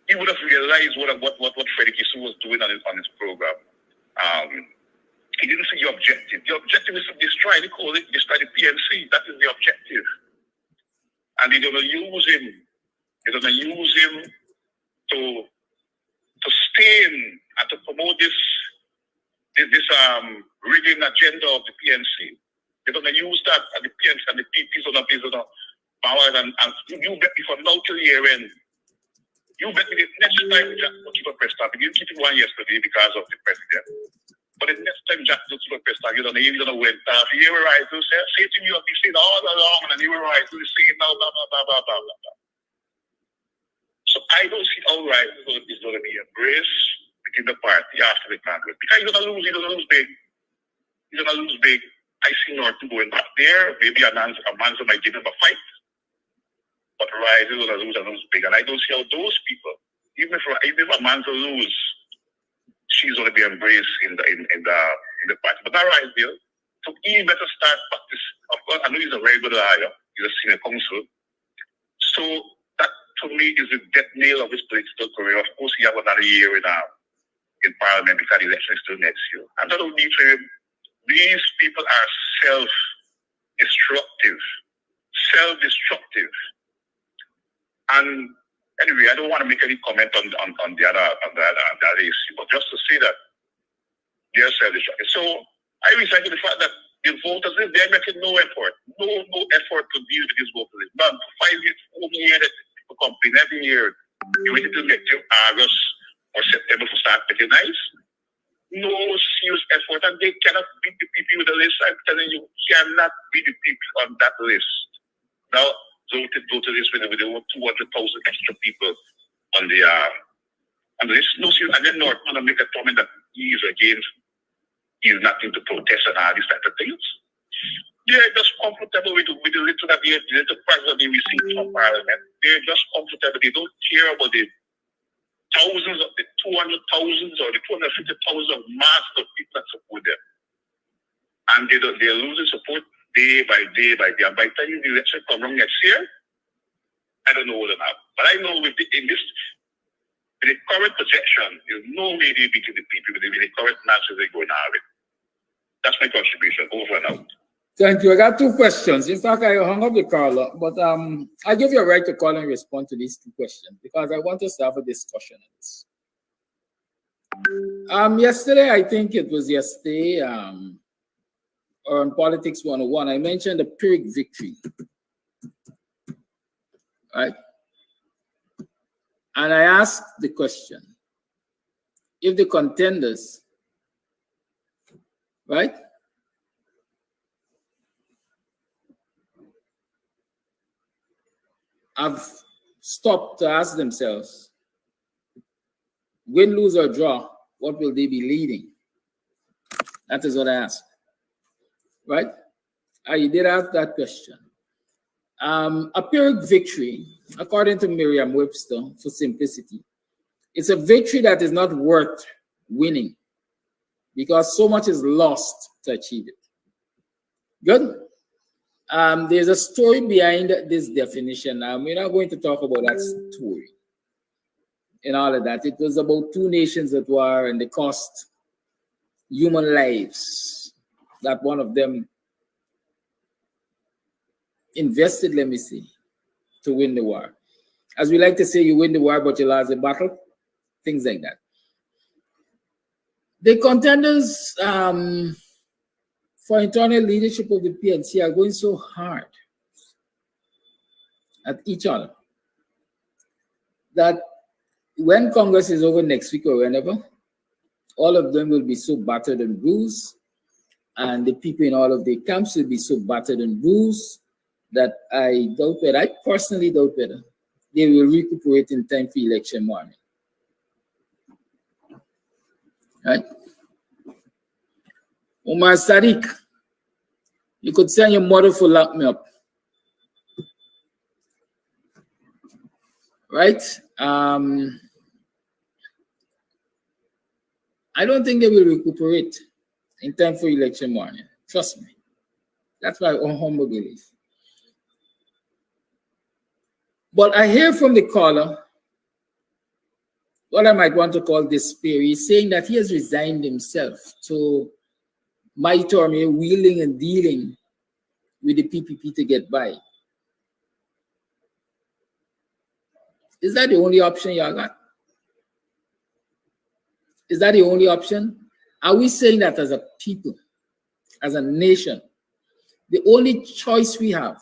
He would have realized what Freddie Kisu was doing on his program. He didn't see the objective. The objective is to destroy the PNC. That is the objective. And they're going to use him. They're going to use him to stain and to promote this rigging agenda of the PNC. They're going to use that, and the PNC and the PPs on the business power. And you bet me from now till the year end. You bet me the next time Jack will keep a press tag. You didn't keep it one yesterday because of the president. But the next time Jack will keep a press tag, you're going to win. You were right to say to me, you've been saying all along, and you were right to say now, blah, blah, blah, blah, blah, blah. So I don't see how right is going to be embraced within the party after the Congress. Because he's going to lose big. He's going to lose big. I see Norton going back there. Maybe a Manzo might give him a fight. But Rise is going to lose big. And I don't see how those people even if a man to lose, she's going to be embraced in the party. But all right, Bill. So he better start practice. Of course, I know he's a very good lawyer. He's a senior counsel. So that to me is the death nail of his political career. Of course, he have another year in Parliament because the election is still next year. And that will be for him. These people are self-destructive. And anyway, I don't want to make any comment on the other issue, but just to say that they are self-destructive. So I recycle the fact that the voters, they're making no effort to deal with these voters. None. 5 years, 4 years that people complain every year. You wait until next year, August or September to start making nice. No serious effort, and they cannot beat the people with the list. I'm telling you, cannot beat the people on that list. Now, go to this with over 200,000 extra people on the list. No serious, and then North going to make a comment that he is nothing to protest and all these type of things. They're just comfortable with the little that the little price that they receive from Parliament. They're just comfortable. They don't care about the thousands of the 200,000 or the 250,000 of mass of people that support them. And they're losing support day by day by day. And by the time the election comes around next year, I don't know what will happen. But I know with the current projection, there's no way they're beating the people with the current matches they're going to have it. That's my contribution. Over and out. Thank you. I got 2 questions. In fact, I hung up the caller, but I give you a right to call and respond to these 2 questions because I want us to have a discussion on this. Yesterday, I think it was yesterday, on Politics 101, I mentioned the Pyrrhic victory, right? And I asked the question, if the contenders, right, have stopped to ask themselves, win, lose, or draw, what will they be leading? That is what I asked, right? I did ask that question. A Pyrrhic victory, according to Merriam-Webster, for simplicity, it's a victory that is not worth winning because so much is lost to achieve it. Good? There's a story behind this definition. We're not going to talk about that story and all of that. It was about 2 nations at war and they cost human lives. That one of them invested, let me see, to win the war. As we like to say, you win the war, but you lost the battle. Things like that. The contenders for internal leadership of the PNC are going so hard at each other that when Congress is over next week or whenever, all of them will be so battered and bruised, and the people in all of the camps will be so battered and bruised that I personally doubt whether they will recuperate in time for election morning. Right? Omar Sadiq, you could send your mother for lock me up. Right? I don't think they will recuperate in time for election morning. Trust me. That's my own humble belief. But I hear from the caller what I might want to call despair. He's saying that he has resigned himself to might or may wheeling and dealing with the PPP to get by. Is that the only option y'all got? Is that the only option? Are we saying that as a people, as a nation, the only choice we have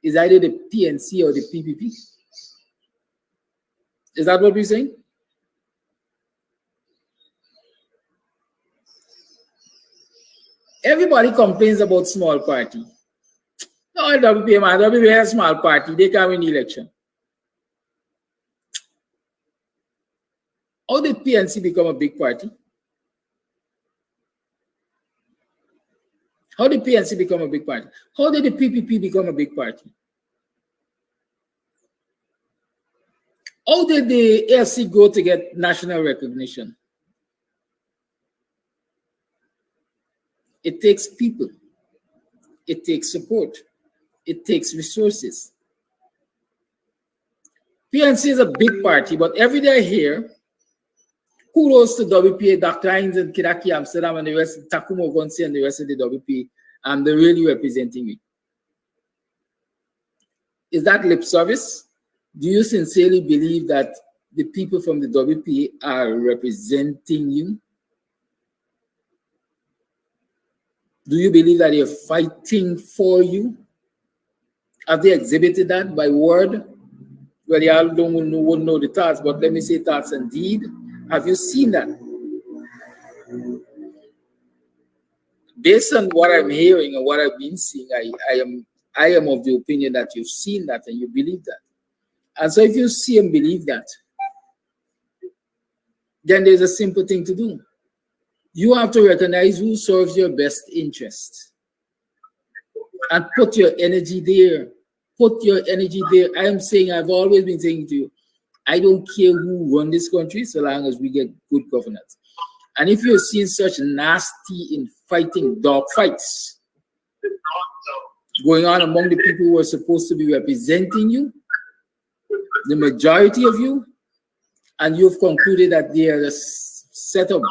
is either the PNC or the PPP? Is that what we're saying? Everybody complains about small party. No, WPA, man, WPA has a small party. They can win the election. How did PNC become a big party? How did PNC become a big party? How did the PPP become a big party? How did the AFC go to get national recognition? It takes people. It takes support. It takes resources. PNC is a big party, but every day I hear, kudos to WPA, Dr. Hines and Kidaki Amsterdam and the rest, Takumo Gonsi and the rest of the WPA, and they're really representing me. Is that lip service? Do you sincerely believe that the people from the WPA are representing you? Do you believe that they're fighting for you? Have they exhibited that by word? Well, y'all wouldn't know the thoughts, but let me say thoughts and deed. Have you seen that? Based on what I'm hearing and what I've been seeing, I am of the opinion that you've seen that and you believe that. And so if you see and believe that, then there's a simple thing to do. You have to recognize who serves your best interest and put your energy there. Put your energy there. I am saying, I've always been saying to you, I don't care who runs this country so long as we get good governance. And if you're seeing such nasty infighting dog fights going on among the people who are supposed to be representing you, the majority of you, and you've concluded that they are a set of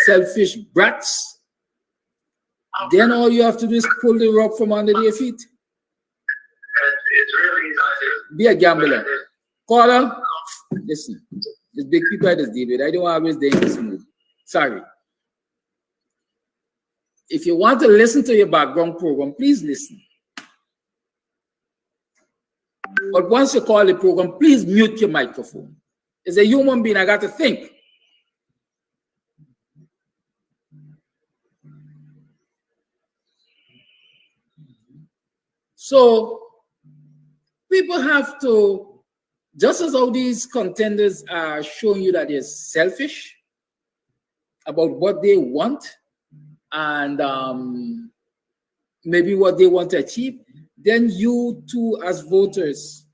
selfish brats, then all you have to do is pull the rug from under their feet. Be a gambler. Caller, listen, there's big people I just deal with. I don't always stay in this mood. Sorry. If you want to listen to your background program, please listen. But once you call the program, please mute your microphone. As a human being, I got to think. So people have to, just as how these contenders are showing you that they're selfish about what they want and maybe what they want to achieve, then you too as voters,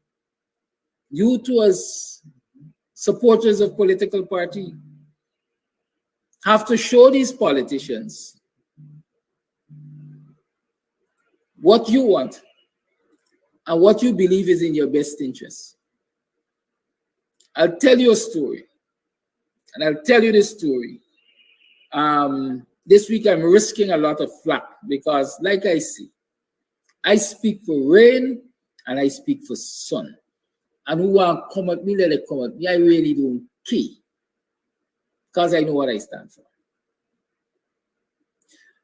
you too as supporters of political party, have to show these politicians what you want and what you believe is in your best interest. I'll tell you a story, and I'll tell you this story. This week I'm risking a lot of flack because, like I say, I speak for rain and I speak for sun. And who want to come at me, let it come at me. I really don't care because I know what I stand for.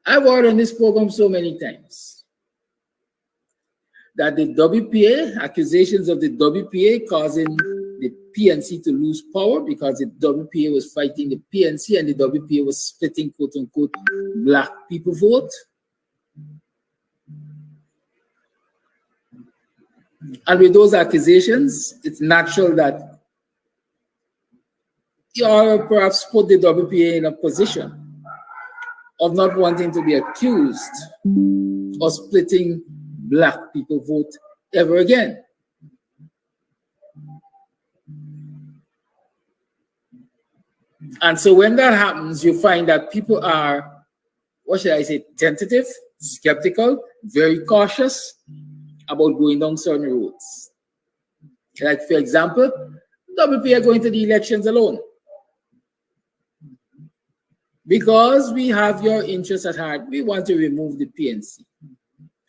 I've heard on this program so many times that the WPA, accusations of the WPA causing the PNC to lose power because the WPA was fighting the PNC and the WPA was splitting, quote unquote, black people vote. And with those accusations, it's natural that you are perhaps put the WPA in a position of not wanting to be accused of splitting black people vote ever again. And so when that happens, you find that people are, what should I say, tentative, skeptical, very cautious about going down certain roads. Like, for example, WPA going to the elections alone. Because we have your interests at heart, we want to remove the PNC.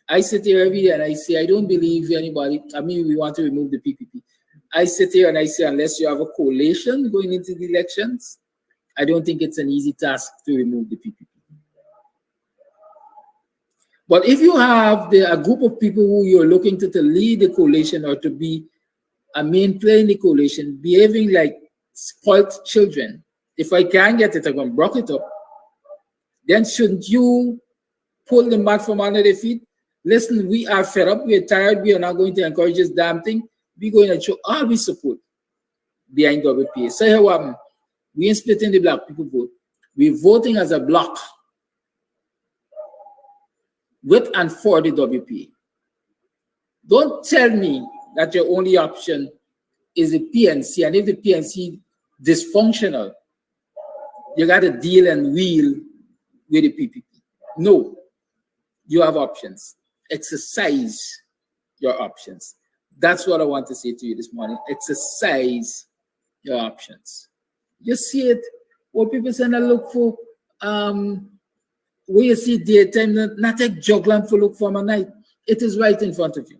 I sit here every day and I say, I don't believe anybody, I mean, we want to remove the PPP. I sit here and I say, unless you have a coalition going into the elections, I don't think it's an easy task to remove the PPP. But if you have a group of people who you're looking to lead the coalition or to be a main player in the coalition, behaving like spoiled children, if I can get it, I'm going to block it up, then shouldn't you pull the mat from under their feet? Listen, we are fed up, we are tired, we are not going to encourage this damn thing. We're going to show all we support behind WPA. So here what happened? We ain't splitting the black people vote. We're voting as a block with and for the WPA. Don't tell me that your only option is the PNC, and if the PNC dysfunctional, you got to deal and wheel with the PPP. No, you have options. Exercise your options. That's what I want to say to you this morning. Exercise your options. You see it. What people say, I look for, where you see daytime, not a juggling for look for my night. It is right in front of you.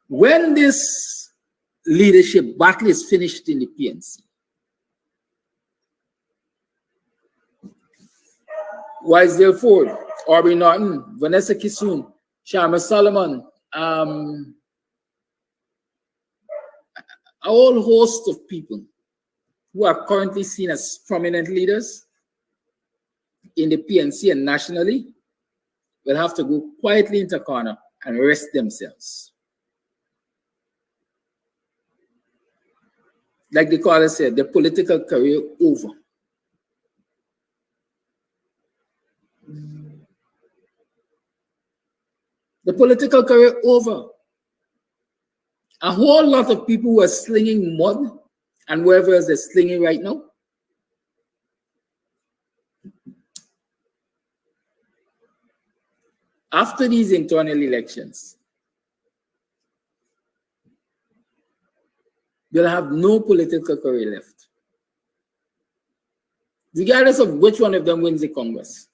When this leadership battle is finished in the PNC, Wisdale Ford, Aubrey Norton, Vanessa Kisoon, Sharma Solomon, a whole host of people who are currently seen as prominent leaders in the PNC and nationally will have to go quietly into a corner and rest themselves. Like the caller said, the political career over. The political career over. A whole lot of people who are slinging mud and wherever else they're slinging right now. After these internal elections, they'll have no political career left, regardless of which one of them wins the Congress.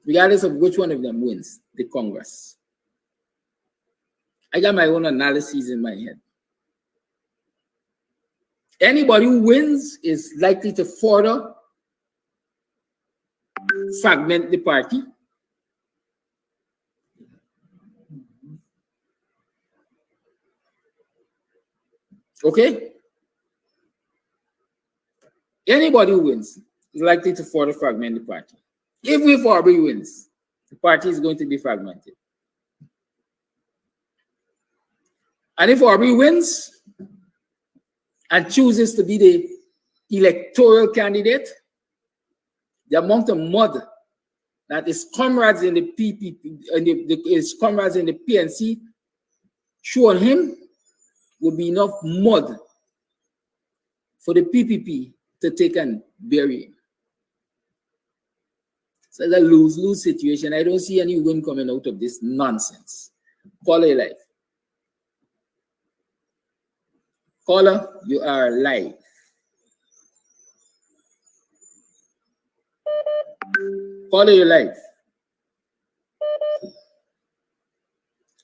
Regardless of which one of them wins the Congress. I got my own analyses in my head. Anybody who wins is likely to further fragment the party. Okay? Anybody who wins is likely to further fragment the party. If Aubrey wins, the party is going to be fragmented. And if Aubrey wins and chooses to be the electoral candidate, the amount of mud that his comrades in the PPP and his comrades in the PNC showed him would be enough mud for the PPP to take and bury him. So it's a lose-lose situation. I don't see any win coming out of this nonsense. Caller, you're live. Caller, you are live. Caller, you live.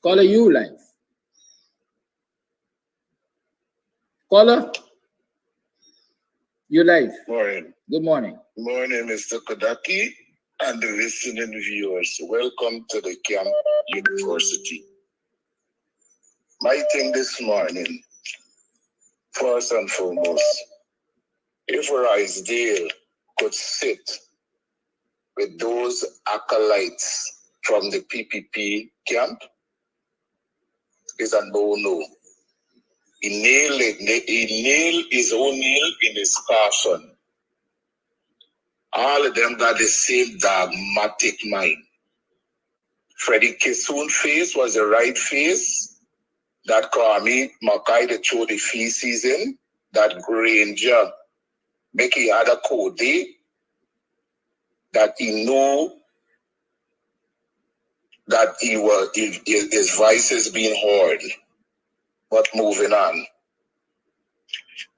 Caller, you live. Caller, you live. Morning. Good morning. Morning, Mr. Kodaki and the listening viewers. Welcome to the Camp University. My thing this morning, first and foremost, if Risedale could sit with those acolytes from the PPP camp, is a no-no. He nailed his own nail in his coffin. All of them got the same dogmatic mind. Freddie Kisoon's face was the right face. That Kwame Mackay to throw the feces in. That Granger make he had a code that he knew that his voices being heard. But moving on.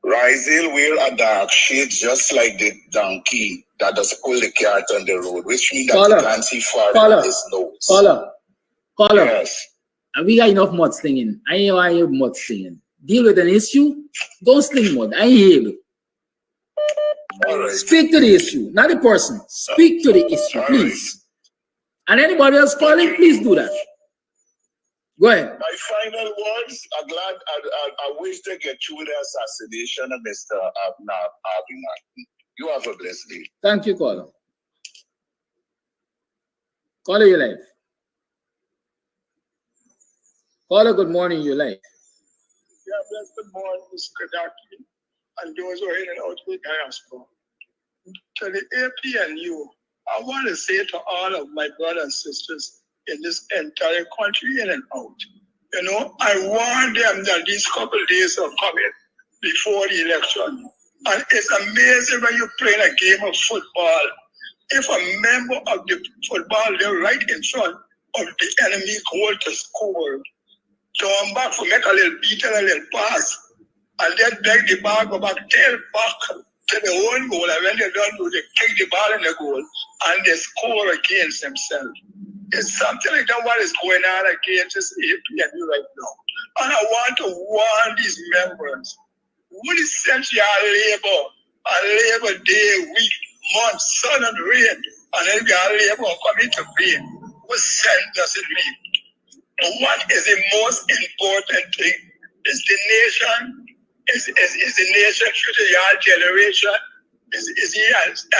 Risedale wear a dark shade just like the donkey that does pull the cart on the road, which means that he can't see far in his nose. Caller. Yes. And we got enough mud slinging. I ain't want you mud slinging. Deal with an issue, don't sling mud. I ain't here. All right. Speak to the issue, not the person. Speak to the issue, please. Right. And anybody else calling, please do that. Go ahead. My final words, I wish to get through the assassination of Mr. Abinat. You have a blessed day. Thank you, caller. Caller, you're live. Caller, good morning, you're live. Yeah, blessed good morning, Mr. Kodaki, and those who are in and out with diaspora. To the AP and you, I want to say to all of my brothers and sisters in this entire country in and out. You know, I warned them that these couple of days are coming before the election. And it's amazing when you're playing a game of football. If a member of the football, they're right in front of the enemy goal to score, turn back for make a little beat and a little pass, and then take the ball, go back, tail back to the own goal, and when they're done, they kick the ball in the goal, and they score against themselves. It's something like that what is going on against this APNU right now. And I want to warn these members, what is sent your labor, a labor day, week, month, sun and rain, and then your labor come into vain. What sense does it make? What is the most important thing? Is the nation, is the nation future your generation, is the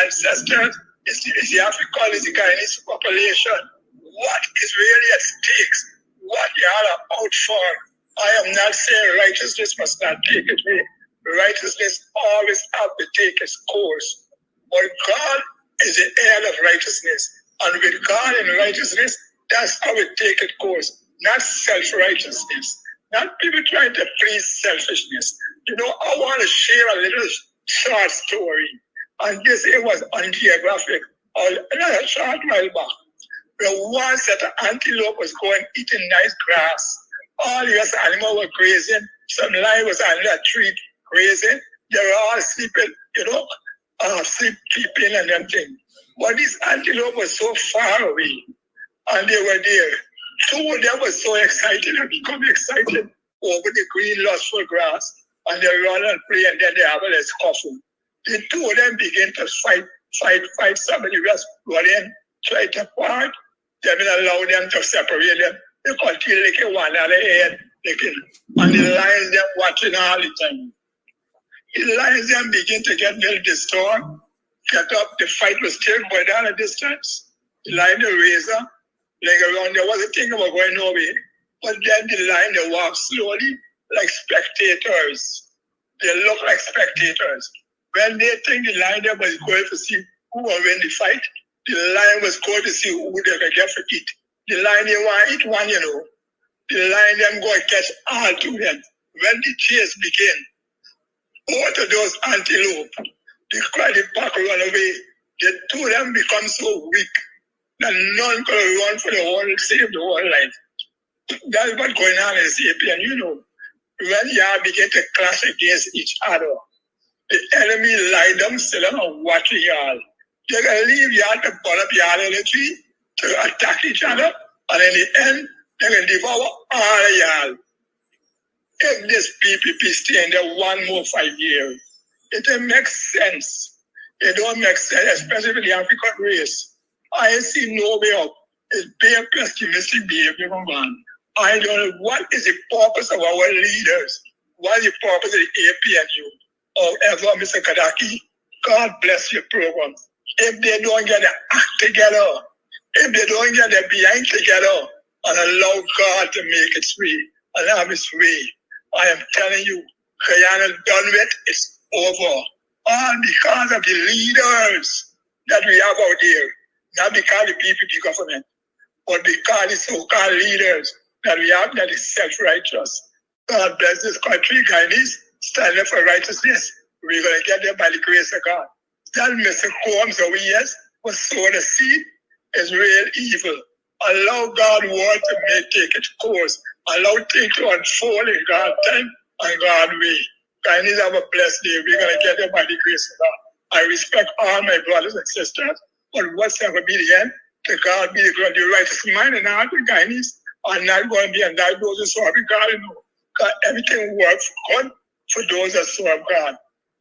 ancestors, is the African, is the Guyanese population. What is really at stake? What you are out for? I am not saying righteousness must not take its way. Righteousness always have to take its course. But God is the heir of righteousness. And with God and righteousness, that's how it take its course. Not self-righteousness. Not people trying to please selfishness. You know, I want to share a little short story. And this it was on Geographic, a short while back. Where one set of antelope was going eating nice grass. All the rest animals were grazing. Some lion was under a tree grazing. They were all sleeping, you know, sleeping and them things. But this antelope was so far away, and they were there. Two of them were so excited and become excited over the green lustful grass, and they run and play, and then they have a little scuffle. The two of them begin to fight. Somebody else run in, try to part. They didn't allow them to separate them. They continue licking one on the head, and the lions them watching all the time. The lions them begin to get a little disturbed, get up. The fight was still going down a distance. The lion, the razor, like around, there was a thing about going nowhere. But then the lion, they walk slowly like spectators. They look like spectators. When they think the lion them was going to see who will win the fight, the lion was going to see who they could get for eat. The lion, they want to eat one, you know. The lion, them go and catch all two them. When the chase begin, both of those antelope, the pack run away. The two of them become so weak that none could run for the whole, save the whole life. That's what's going on in the APN, you know. When y'all begin to clash against each other, the enemy lie them still and watching y'all. They're going to leave y'all to pull up y'all in the tree to attack each other, and in the end, they're going to devour all of y'all. If this PPP stay in there one more 5 years, it don't make sense. It don't make sense, especially with the African race. I see no way up. It's bare pessimistic behavior from one. I don't know what is the purpose of our leaders. What is the purpose of the APNU? However, Mr. Kadaki, God bless your program. If they don't get their act together, if they don't get their behind together and allow God to make its way, allow his way, I am telling you, Guyana done with, it's over. All because of the leaders that we have out there, not because of the PPP government, but because of the so-called leaders that we have that is self-righteous. God bless this country, Guyanese, stand up for righteousness. We're going to get there by the grace of God. That Mr. Combs over years was sowing a seed is real evil. Allow God's word to take its course. Allow things to unfold in God's time and God's way. Guyanese have a blessed day. We're going to get there by the grace of God. I respect all my brothers and sisters, but whatsoever be the end, to God be the glory. The righteous mind and heart of Guyanese are not going to be undiagnosed and serve God. You know, God, everything works for good for those that serve God.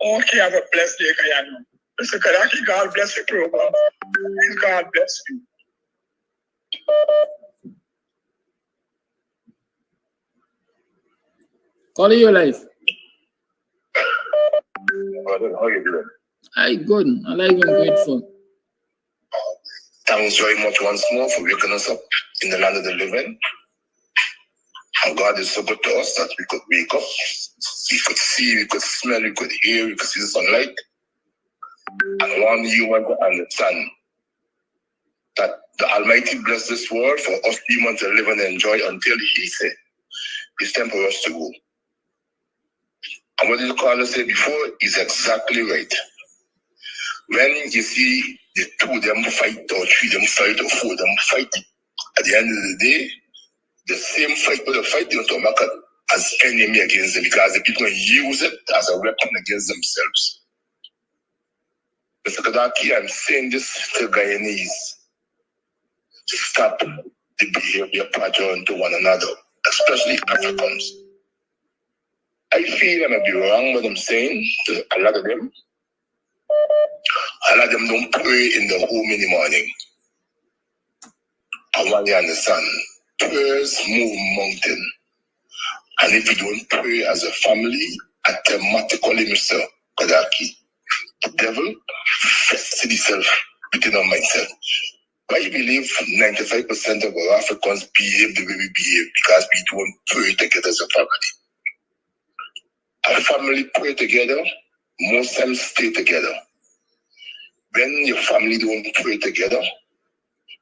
Okay, have a blessed day, Guyana. Mr. Kadaki, God bless the program. And God bless you. Call your life. How are you doing? I good. I like and grateful. Thanks very much once more for waking us up in the land of the living. And God is so good to us that we could wake up, we could see, we could smell, we could hear, we could see the sunlight. And I want you to understand that the Almighty bless this world for us humans to live and enjoy until He said it's time for us to go. And what the caller said before is exactly right. When you see the two of them fight, or three of them fight, or four of them fight, at the end of the day, the same fight will fight them to make it as enemy against them, because the people use it as a weapon against themselves. Mr. Kadaki, I'm saying this to Guyanese. Stop the behavior pattern to one another, especially Africans. I feel I may be wrong what I'm saying to a lot of them. A lot of them don't pray in the home in the morning. I want you to understand. Prayers move mountain. And if you don't pray as a family, automatically, Mr. Kadaki, the devil fested itself within our mindset. I believe 95% of our Africans behave the way we behave because we don't pray together as a family. A family pray together, most times stay together. When your family don't pray together,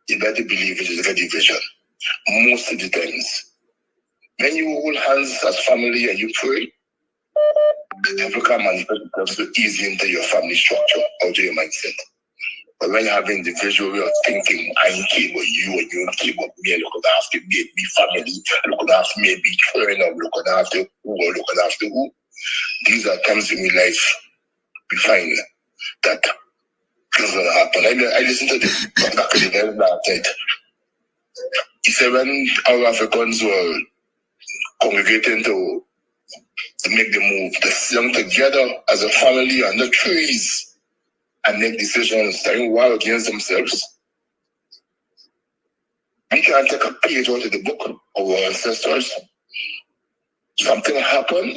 you better believe it is a division. Most of the times. When you hold hands as family and you pray, the devil can manifest itself so easy into your family structure, out of your mindset. But when you have an individual way of thinking, I ain't care about you and you don't care about me, look after me, be family, look after me, be friend, look after who, these are times in my life we find that things gonna happen. I listened to this back in the day last night. He said when our Africans were congregating to make the move, they sing together as a family under trees and make decisions that are war against themselves. We can take a page out of the book of our ancestors. Something happened,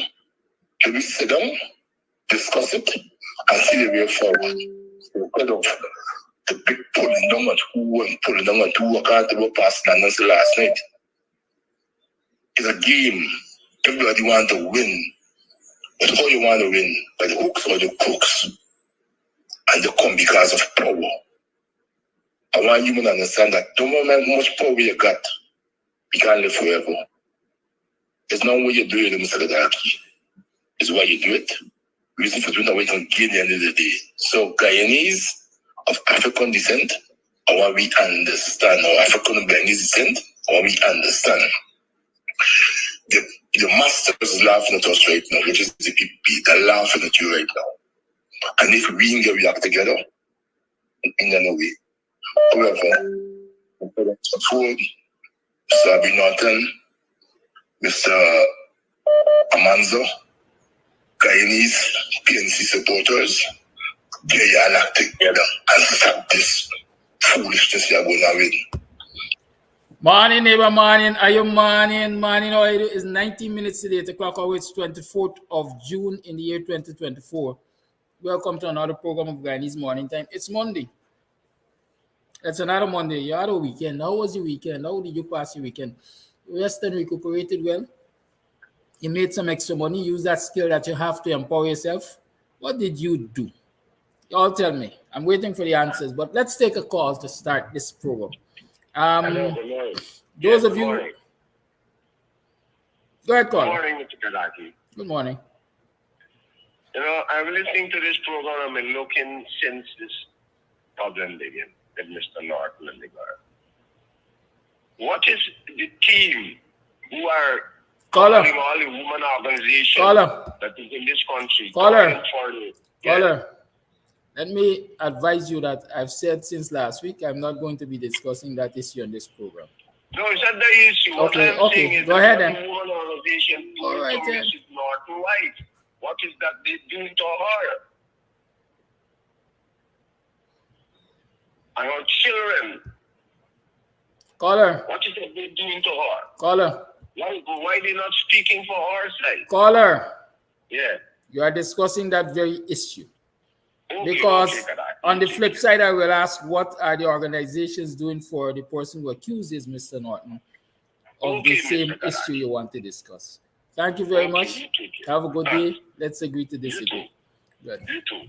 we sit down, discuss it, and see the way forward. Instead of the big pulling down at who and pulling down at who, I can't ever pass last night. It's a game. Everybody wants to win. But how you want to win? By the hooks or the crooks? And they come because of power. I want you to understand that no matter how much power you got, you can't live forever. It's not what you do it, Mr. Gadaki. It's why you do it. Reason for doing that way you can gain at the end of the day. So Guyanese of African descent, I want we understand, or African and Guyanese descent, I want we understand. The masters is laughing at us right now, which is the people. They're laughing at you right now. And if we can react together, in no way. However, Mr. Ford, Mr. Abby Norton, Mr. Amanzo, Guyanese, PNC supporters, get your act together and stop this foolishness you're going with. Morning, neighbor, morning. Are you morning? Morning, how are you? It's 19 minutes today. The clock always 24th of June in the year 2024. Welcome to another program of Guyanese Morning Time. It's Monday. It's another Monday. You had a weekend. How was your weekend? How did you pass your weekend? You rested and recuperated well? You made some extra money? Use that skill that you have to empower yourself? What did you do? You all tell me. I'm waiting for the answers, but let's take a call to start this program. Hello, good morning. Those of good you... morning. Go ahead, call. Good morning, Mr. Kadaki. Good morning. You know, I'm listening to this program and looking since this problem began with Mr. Norton and the guard. What is the team who are Caller. calling all the women organizations Caller. that is in this country? Caller. Caller. Caller. Let me advise you that I've said since last week, I'm not going to be discussing that issue on this program. No, it's not the issue. What Okay, I'm saying is go ahead that then. the woman organization All right, to then. Mrs. Norton White. What is that they doing to her? And her children. Caller. What is that they doing to her? Caller. Why they not speaking for her side? Caller. Yeah. You are discussing that very issue. Okay, Because okay, on the flip side, I will ask, what are the organizations doing for the person who accuses Mr. Norton of the Okay, same Mr. Kadaki. issue you want to discuss? Thank you very Okay, much. you take it. Have a good day. Thanks. Let's agree to You disagree. too. Good. You too.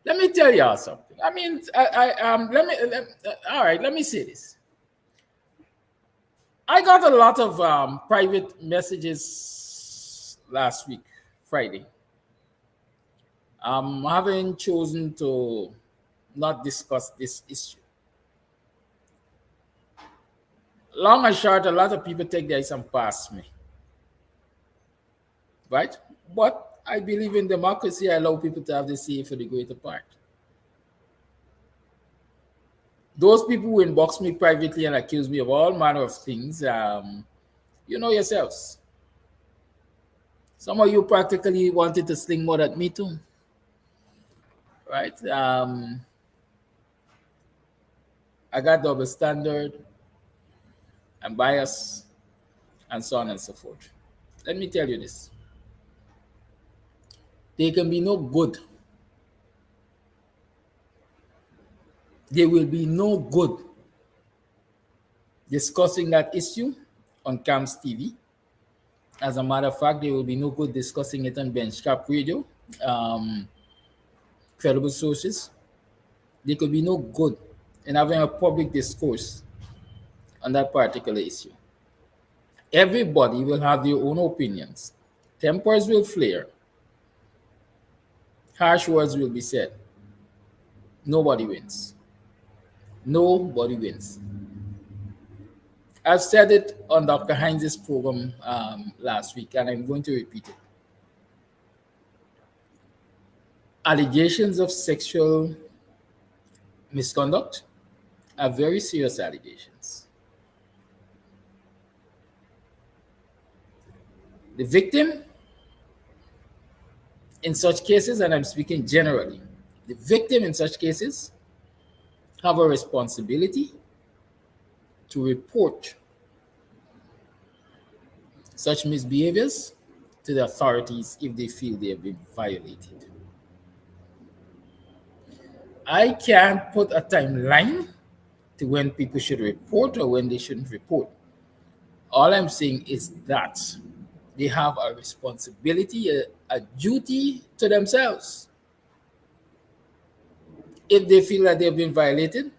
Let me tell y'all something. I mean, all right, let me say this. I got a lot of private messages last week, Friday. Having chosen to not discuss this issue. Long and short, a lot of people take this and pass me. Right? But I believe in democracy. I allow people to have the say for the greater part. Those people who inbox me privately and accuse me of all manner of things, you know yourselves. Some of you practically wanted to sling mud at me too. Right? I got double standard and bias and so on and so forth. Let me tell you this. There can be no good. There will be no good discussing that issue on CAMS TV. As a matter of fact, there will be no good discussing it on Benchcap Radio, credible sources. There could be no good in having a public discourse on that particular issue. Everybody will have their own opinions. Tempers will flare. Harsh words will be said. Nobody wins. Nobody wins. I've said it on Dr. Heinz's program last week, and I'm going to repeat it. Allegations of sexual misconduct are very serious allegations. The victim, in such cases, and I'm speaking generally, the victim in such cases have a responsibility to report such misbehaviors to the authorities if they feel they have been violated. I can't put a timeline to when people should report or when they shouldn't report. All I'm saying is that they have a responsibility, a duty to themselves. If they feel that they've been violated,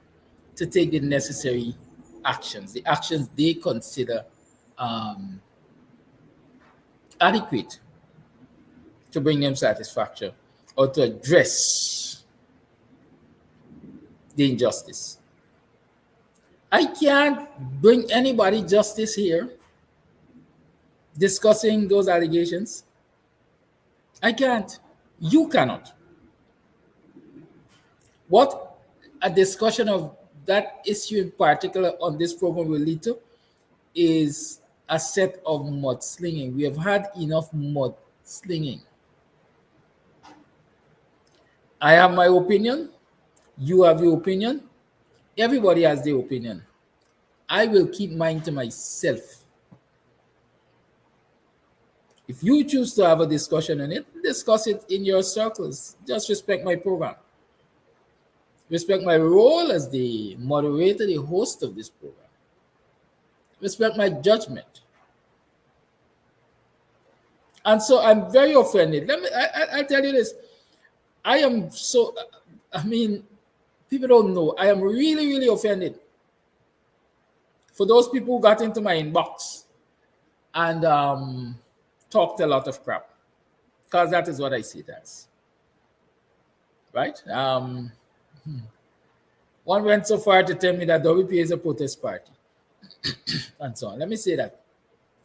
to take the necessary actions, the actions they consider adequate to bring them satisfaction or to address the injustice. I can't bring anybody justice here discussing those allegations. I can't. You cannot. What a discussion of that issue in particular on this program will lead to is a set of mudslinging. We have had enough mudslinging. I have my opinion. You have your opinion. Everybody has their opinion. I will keep mine to myself. If you choose to have a discussion on it, discuss it in your circles. Just respect my program. Respect my role as the moderator, the host of this program. Respect my judgment. And so I'm very offended. I'll tell you this. People don't know. I am really, really offended for those people who got into my inbox and talked a lot of crap. Because that is what I see it as. Right? One went so far to tell me that WP is a protest party. And so on. Let me say that.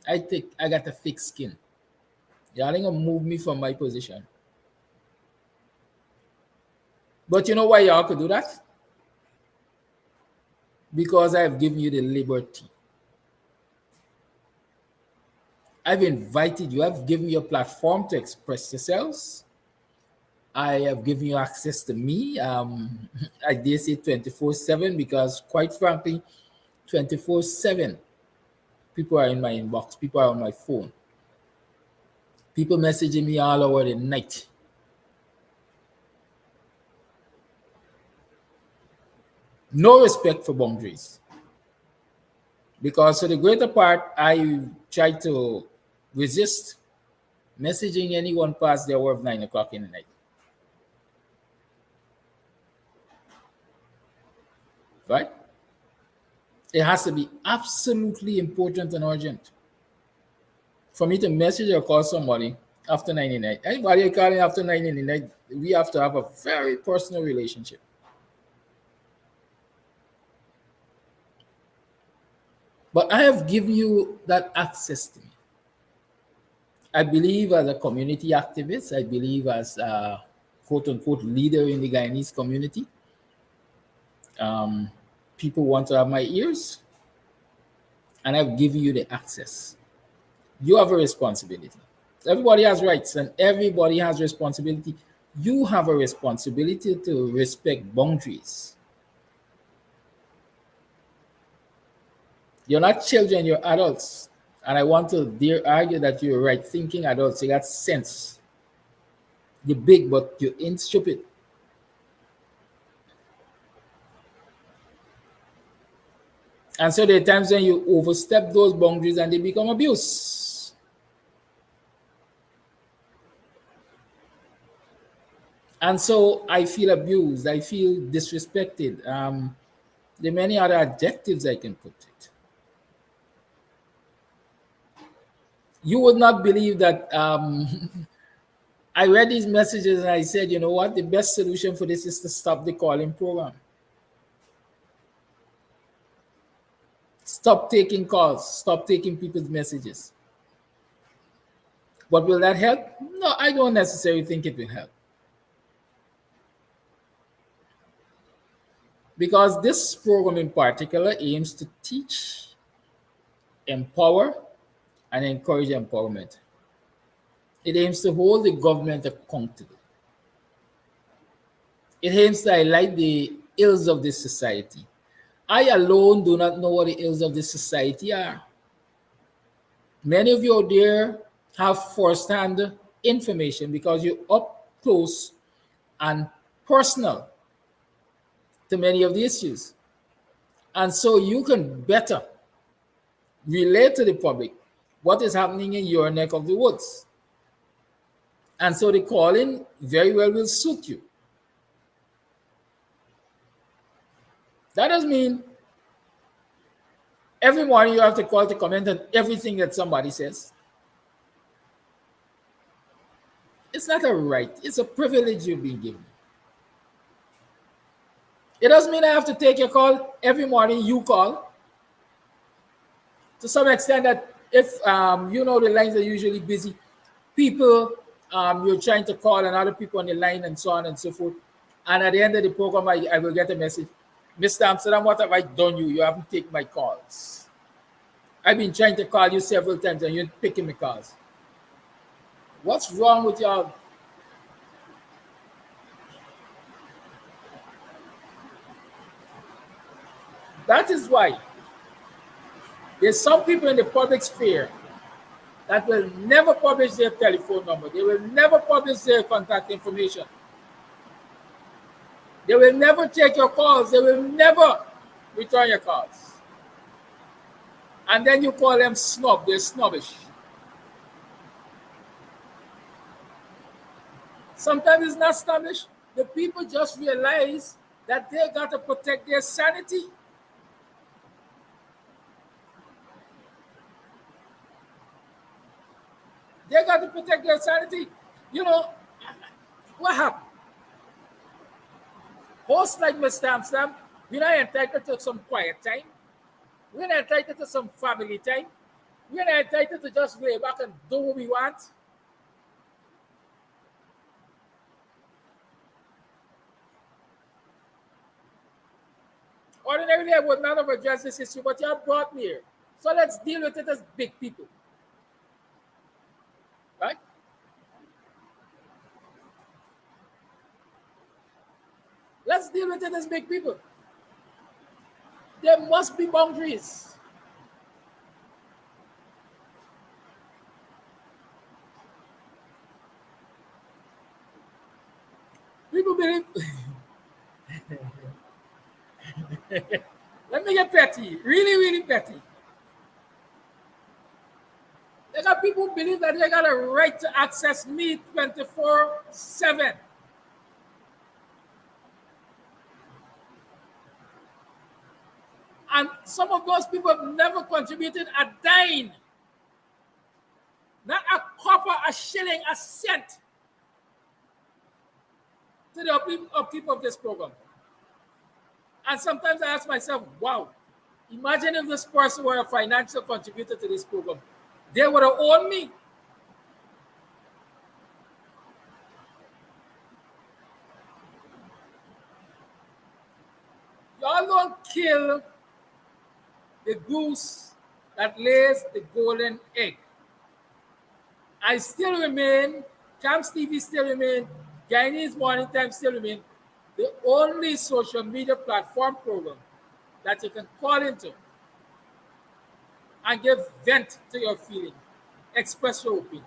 I got a thick skin. Y'all ain't gonna move me from my position. But you know why y'all could do that? Because I've given you the liberty. I've invited you. I've given you a platform to express yourselves. I have given you access to me. I dare say 24/7 because, quite frankly, 24/7, people are in my inbox. People are on my phone. People messaging me all over the night. No respect for boundaries. Because for the greater part, I try to resist messaging anyone past the hour of 9 o'clock in the night. right? It has to be absolutely important and urgent for me to message or call somebody after 99. Anybody you're calling after 99, we have to have a very personal relationship. But I have given you that access to me. I believe as a community activist, I believe as a quote unquote leader in the Guyanese community. People want to have my ears, and I've given you the access. You have a responsibility. Everybody has rights and everybody has responsibility. You have a responsibility to respect boundaries. You're not children, you're adults. And I want to dare argue that you're right thinking adults. You got sense. You're big, but you ain't stupid. And so there are times when you overstep those boundaries and they become abuse. And so I feel abused. I feel disrespected. There are many other adjectives I can put it. You would not believe that I read these messages and I said, you know what? The best solution for this is to stop the calling program. Stop taking calls. Stop taking people's messages. But will that help? No, I don't necessarily think it will help. Because this program in particular aims to teach, empower, and encourage empowerment. It aims to hold the government accountable. It aims to highlight the ills of this society. I alone do not know what the ills of this society are. Many of you out there have first-hand information because you're up close and personal to many of the issues. And so you can better relate to the public what is happening in your neck of the woods. And so the calling very well will suit you. That doesn't mean every morning you have to call to comment on everything that somebody says. It's not a right, it's a privilege you've been given. It doesn't mean I have to take your call every morning you call. To some extent that if you know the lines are usually busy, people you're trying to call and other people on the line and so on and so forth. And at the end of the program, I will get a message. Mr. Amsterdam, what have I done you? You haven't taken my calls. I've been trying to call you several times and you're picking my calls. What's wrong with y'all? That is why there's some people in the public sphere that will never publish their telephone number. They will never publish their contact information. They will never take your calls. They will never return your calls. And then you call them snob. They're snobbish. Sometimes it's not snobbish. The people just realize that they got to protect their sanity. They got to protect their sanity. You know, what happened? Hosts like Mr. Amsterdam, we're not entitled to some quiet time. We're not entitled to some family time. We're not entitled to just lay back and do what we want. Ordinarily, I would not have addressed this issue, but you have brought me here. So let's deal with it as big people. Right? Let's deal with it as big people. There must be boundaries. People believe. Let me get petty. Really, really petty. There got people who believe that they got a right to access me 24/7. And some of those people have never contributed a dime, not a copper, a shilling, a cent to the upkeep of this program. And sometimes I ask myself, wow, imagine if this person were a financial contributor to this program. They would have owned me. Y'all don't kill the goose that lays the golden egg. I still remain, Camps TV still remain, Guyanese Morning Time still remain the only social media platform program that you can call into and give vent to your feeling, express your opinion.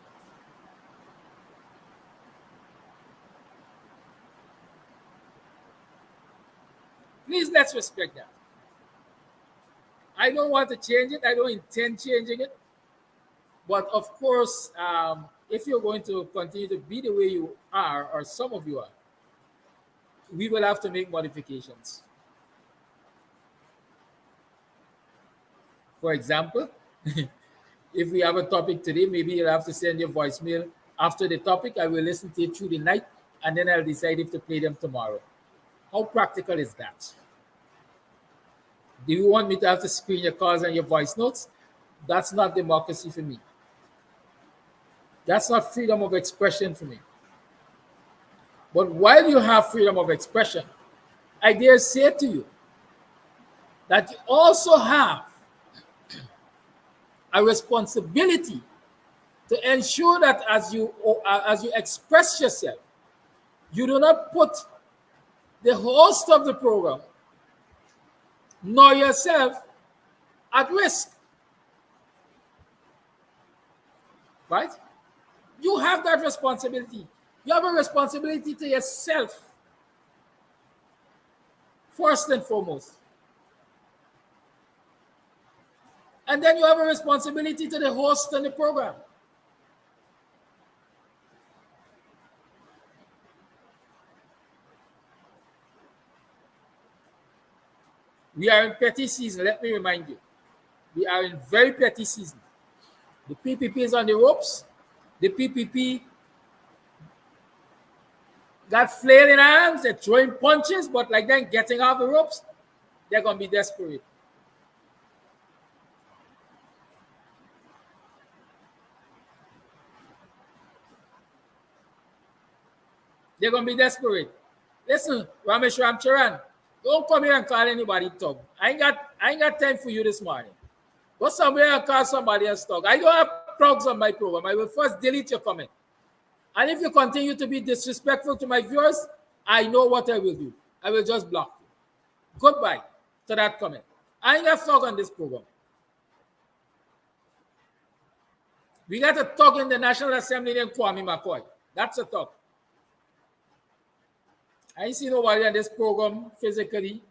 Please, let's respect that. I don't want to change it. I don't intend changing it. But of course, if you're going to continue to be the way you are, or some of you are, we will have to make modifications. For example, if we have a topic today, maybe you'll have to send your voicemail. After the topic, I will listen to it through the night, and then I'll decide if to play them tomorrow. How practical is that? Do you want me to have to screen your calls and your voice notes? That's not democracy for me. That's not freedom of expression for me. But while you have freedom of expression, I dare say to you that you also have a responsibility to ensure that as you express yourself, you do not put the host of the program nor yourself at risk. Right? You have that responsibility. You have a responsibility to yourself, first and foremost. And then you have a responsibility to the host and the program. We are in petty season, let me remind you. We are in very petty season. The PPP is on the ropes. The PPP got flailing arms, they're throwing punches, but like then getting off the ropes, they're going to be desperate. They're going to be desperate. Listen, Ramesh Ramcharan, don't come here and call anybody thug. I ain't got time for you this morning. Go somewhere and call somebody else thug. I don't have thugs on my program. I will first delete your comment. And if you continue to be disrespectful to my viewers, I know what I will do. I will just block you. Goodbye to that comment. I ain't got thug on this program. We got a thug in the National Assembly named Kwame McCoy. That's a thug. I ain't seen nobody on this program physically,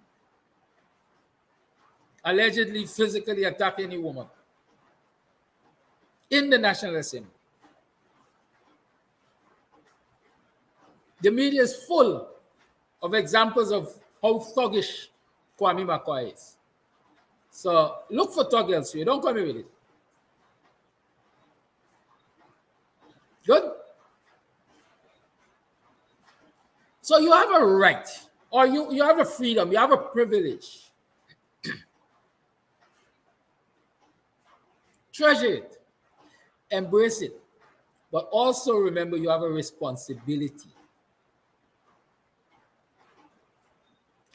allegedly physically attack any woman in the National Assembly. The media is full of examples of how thuggish Kwame McCoy is. So look for thug elsewhere. Don't come here with it. Good? So you have a right, or you have a freedom, you have a privilege. Treasure it, embrace it, but also remember you have a responsibility.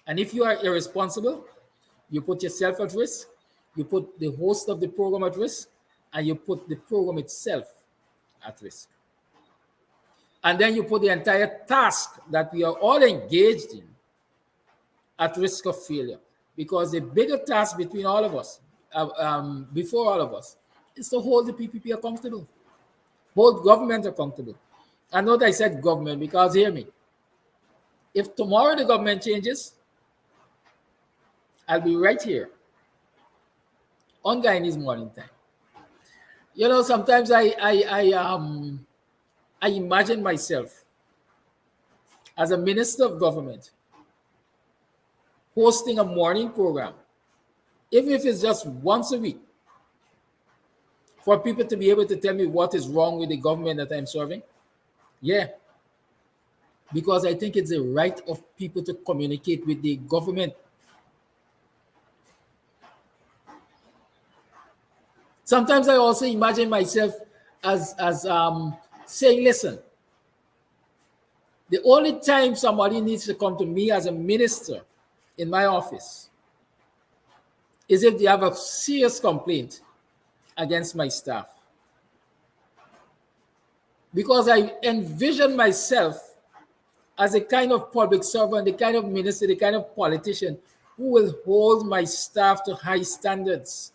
And if you are irresponsible, you put yourself at risk, you put the host of the program at risk, and you put the program itself at risk. And then you put the entire task that we are all engaged in at risk of failure. Because the bigger task between all of us, before all of us, is to hold the PPP accountable, hold government accountable. I know that I said government because hear me. If tomorrow the government changes, I'll be right here on Guyanese Morning Time. You know, sometimes I imagine myself as a minister of government hosting a morning program even if it's just once a week, for people to be able to tell me what is wrong with the government that I'm serving? Yeah. Because I think it's a right of people to communicate with the government. Sometimes I also imagine myself as saying, listen, the only time somebody needs to come to me as a minister in my office is if they have a serious complaint against my staff. Because I envision myself as a kind of public servant, the kind of minister, the kind of politician who will hold my staff to high standards.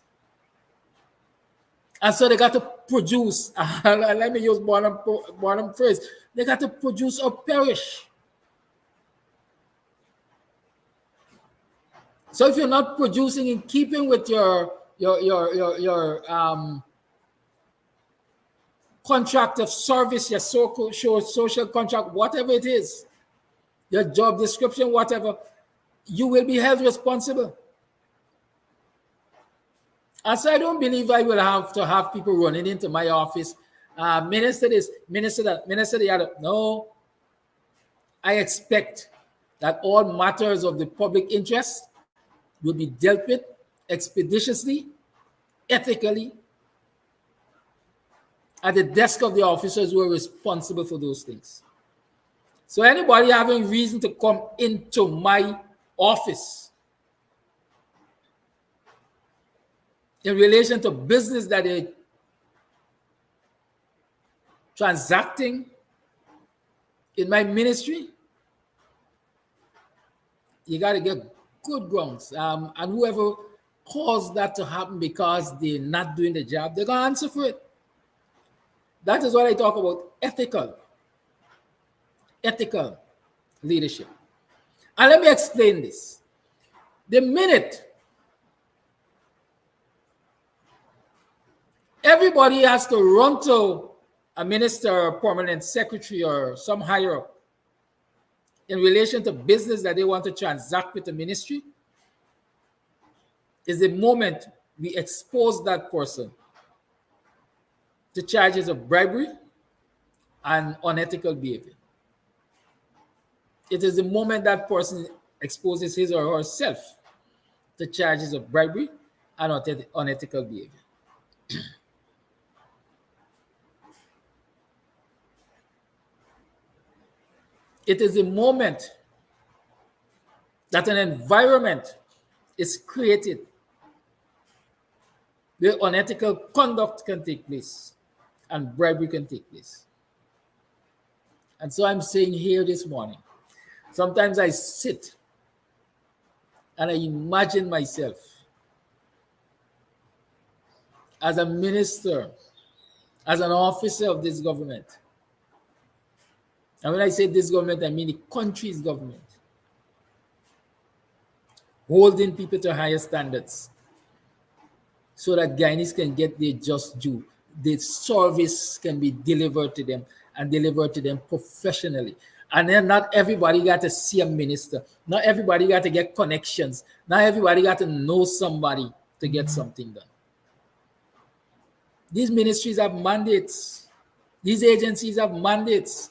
And so they got to produce, let me use Bonham phrase, they got to produce or perish. So if you're not producing in keeping with your contract of service, your social contract, whatever it is, your job description, whatever, you will be held responsible. And so I don't believe I will have to have people running into my office, minister this, minister that, minister the other. No, I expect that all matters of the public interest will be dealt with expeditiously, ethically, at the desk of the officers who are responsible for those things. So anybody having reason to come into my office in relation to business that they're transacting in my ministry, you got to get good grounds. And whoever caused that to happen because they're not doing the job, they're going to answer for it. That is what I talk about, ethical leadership. And let me explain this. The minute everybody has to run to a minister or permanent secretary or some higher up in relation to business that they want to transact with the ministry, is the moment we expose that person to charges of bribery and unethical behavior. It is the moment that person exposes his or herself to charges of bribery and unethical behavior. It is the moment that an environment is created where unethical conduct can take place and bribery can take place. And so I'm saying here this morning, sometimes I sit and I imagine myself as a minister, as an officer of this government. And when I say this government, I mean the country's government, holding people to higher standards so that Guyanese can get their just due. The service can be delivered to them and delivered to them professionally. And then not everybody got to see a minister. Not everybody got to get connections. Not everybody got to know somebody to get something done. These ministries have mandates. These agencies have mandates.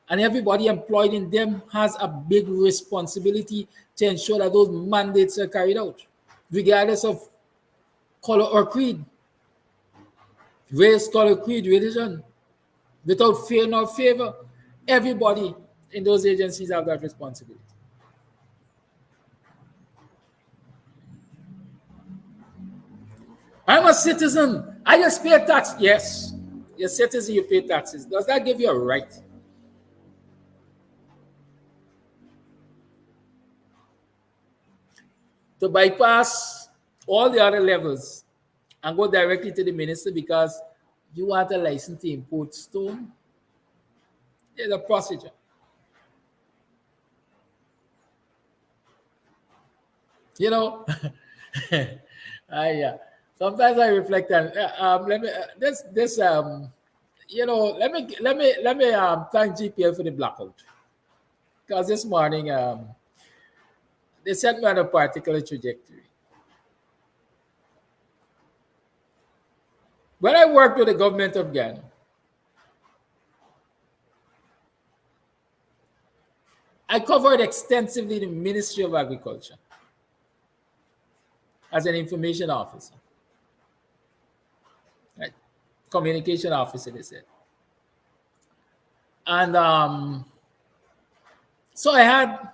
And everybody employed in them has a big responsibility to ensure that those mandates are carried out, regardless of color or creed, race, color, creed, religion, without fear nor favor. Everybody in those agencies have that responsibility. I'm a citizen. I just pay tax. Yes, you're a citizen, you pay taxes. Does that give you a right to bypass all the other levels and go directly to the minister because you want a license to import stone? There's a procedure. You know, sometimes I reflect on let me thank GPL for the blackout, because this morning they set me on a particular trajectory. When I worked with the government of Ghana, I covered extensively the Ministry of Agriculture as an information officer, right? Communication officer, they said. And so I had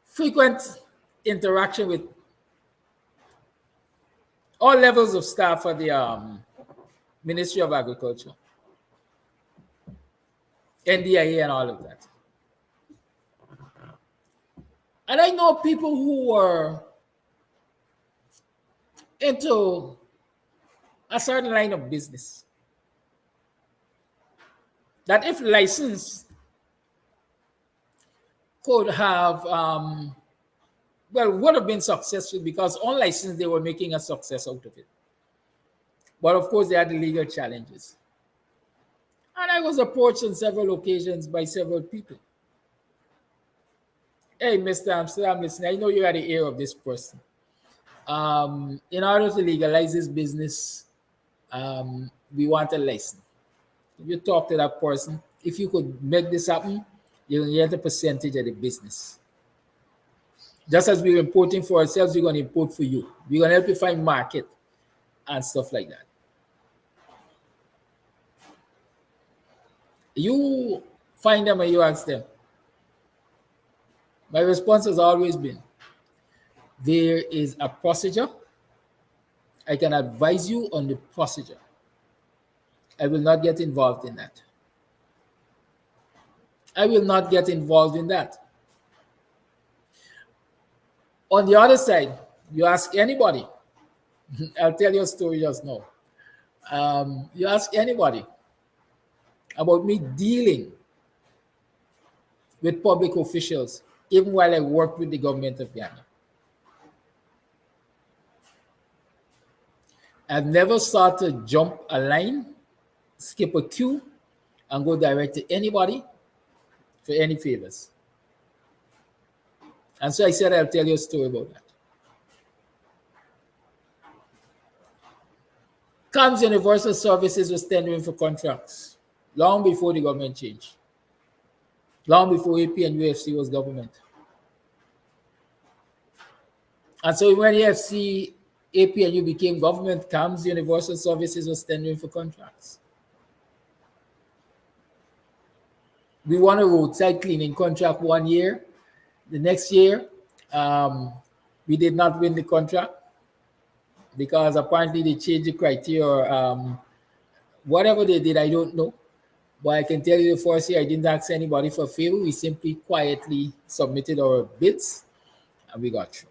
frequent interaction with all levels of staff at the Ministry of Agriculture, NDIA, and all of that. And I know people who were into a certain line of business that, if licensed, could have, would have been successful, because unlicensed, they were making a success out of it. But of course, they had the legal challenges. And I was approached on several occasions by several people. Hey, Mr. Amsterdam, listen, I know you are the ear of this person. In order to legalize this business, we want a license. If you talk to that person, if you could make this happen, you're going to get a percentage of the business. Just as we're importing for ourselves, we're going to import for you. We're going to help you find market and stuff like that. You find them and you ask them. My response has always been, there is a procedure. I can advise you on the procedure. I will not get involved in that. I will not get involved in that. On the other side, you ask anybody, I'll tell you a story just now. You ask anybody about me dealing with public officials, even while I worked with the government of Ghana. I've never sought to jump a line, skip a queue, and go direct to anybody for any favors. And so I said I'll tell you a story about that. CAMS Universal Services was tendering for contracts long before the government changed. Long before AP and UFC was government. And so when AFC, AP and U became government, CAMS Universal Services was tendering for contracts. We won a roadside cleaning contract 1 year. The next year, we did not win the contract because apparently they changed the criteria. Whatever they did, I don't know. But I can tell you the first year, I didn't ask anybody for a favor. We simply quietly submitted our bids and we got through.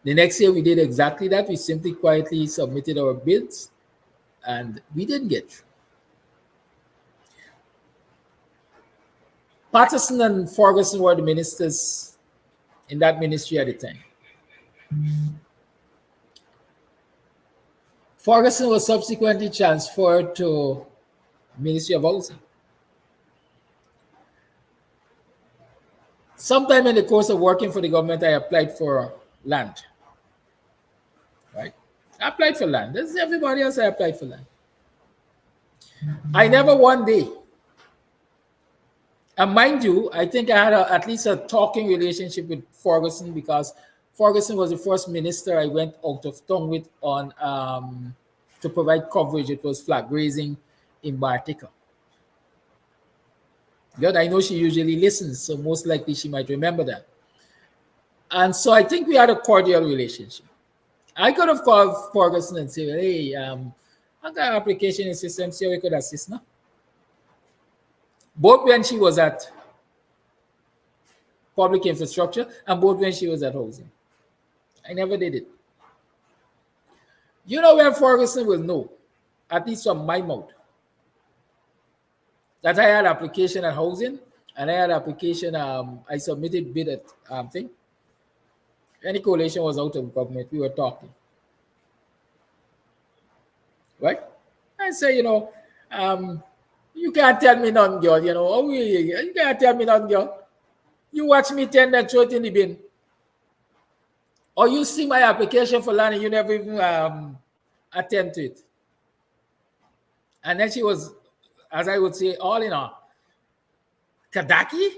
The next year, we did exactly that. We simply quietly submitted our bids and we didn't get through. Patterson and Ferguson were the ministers in that ministry at the time. Ferguson was subsequently transferred to Ministry of Housing. Sometime in the course of working for the government, I applied for land. Right? I applied for land. This is everybody else. I applied for land. I never one day. And mind you, I think I had at least a talking relationship with Ferguson because Ferguson was the first minister I went out of town with on to provide coverage. It was flag grazing in Bartica. Good, I know she usually listens, so most likely she might remember that. And so I think we had a cordial relationship. I could have called Ferguson and said, hey, I got an application in system, see how we could assist now. Both when she was at public infrastructure and both when she was at housing. I never did it. You know where Ferguson will know, at least from my mouth, that I had application at housing and I had application, I submitted bid at thing. Any coalition was out of government, we were talking. Right? I say, you know, you can't tell me nothing, girl, you know. Oh, you can't tell me nothing, girl. You watch me tend and throw it in the bin. Or you see my application for land and you never even attend to it. And then she was, as I would say, all in all, Kadaki,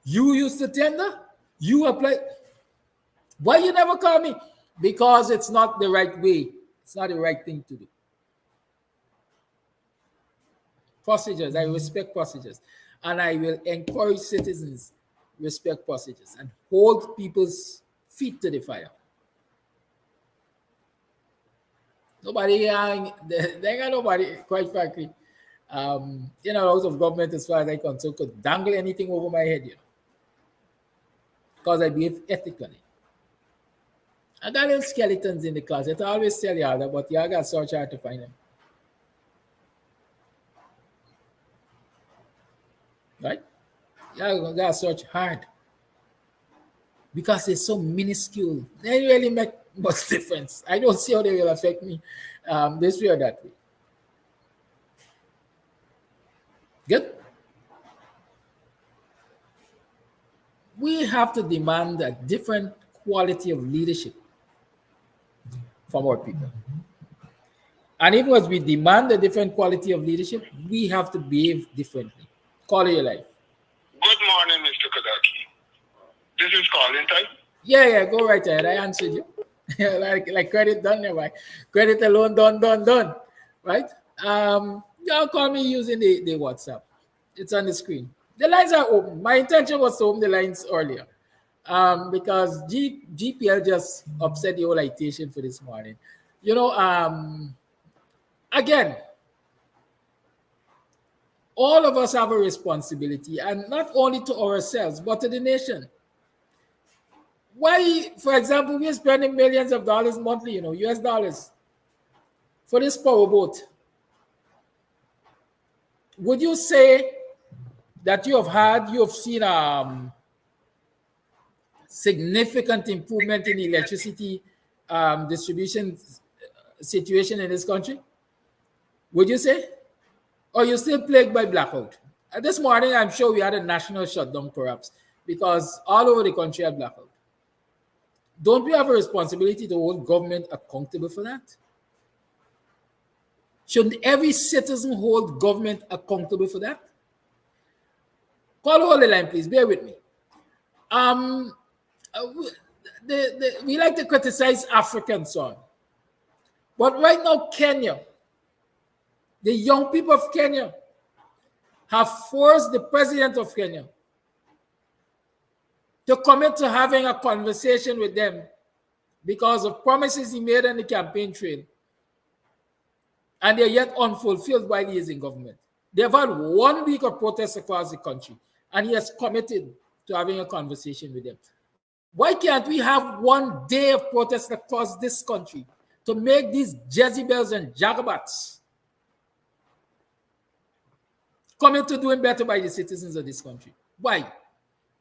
you used to tender? You apply? Why you never call me? Because it's not the right way. It's not the right thing to do. Procedures, I respect procedures. And I will encourage citizens respect procedures and hold people's feet to the fire. Nobody, they got nobody, quite frankly, out of government, as far as I concerned, could dangle anything over my head, because I behave ethically. I got little skeletons in the closet. I always tell y'all that, but y'all got to search hard to find them. Right? Y'all got to search hard. Because they're so minuscule. They really make much difference. I don't see how they will affect me this way or that way. Good? We have to demand a different quality of leadership from our people. And even as we demand a different quality of leadership, we have to behave differently. Call your life. Good morning, Mr. Kadaki. This is calling time. Yeah, go right ahead. I answered you. like credit done there, right? Credit alone done. Right? Y'all call me using the WhatsApp. It's on the screen. The lines are open. My intention was to open the lines earlier. Because GPL just upset the whole citation for this morning. Again, all of us have a responsibility, and not only to ourselves, but to the nation. Why, for example, we're spending millions of dollars monthly, US dollars, for this powerboat. Would you say that you have seen significant improvement in the electricity distribution situation in this country? Would you say? Or you're still plagued by blackout? This morning, I'm sure we had a national shutdown, perhaps, because all over the country had blackout. Don't we have a responsibility to hold government accountable for that? Shouldn't every citizen hold government accountable for that? Call the line, please. Bear with me. We like to criticize Africans, son. But right now, Kenya, the young people of Kenya have forced the president of Kenya to commit to having a conversation with them because of promises he made on the campaign trail. And they're yet unfulfilled while he is in government. They've had 1 week of protests across the country, and he has committed to having a conversation with them. Why can't we have 1 day of protest across this country to make these Jezebels and Jagabats commit to doing better by the citizens of this country? Why?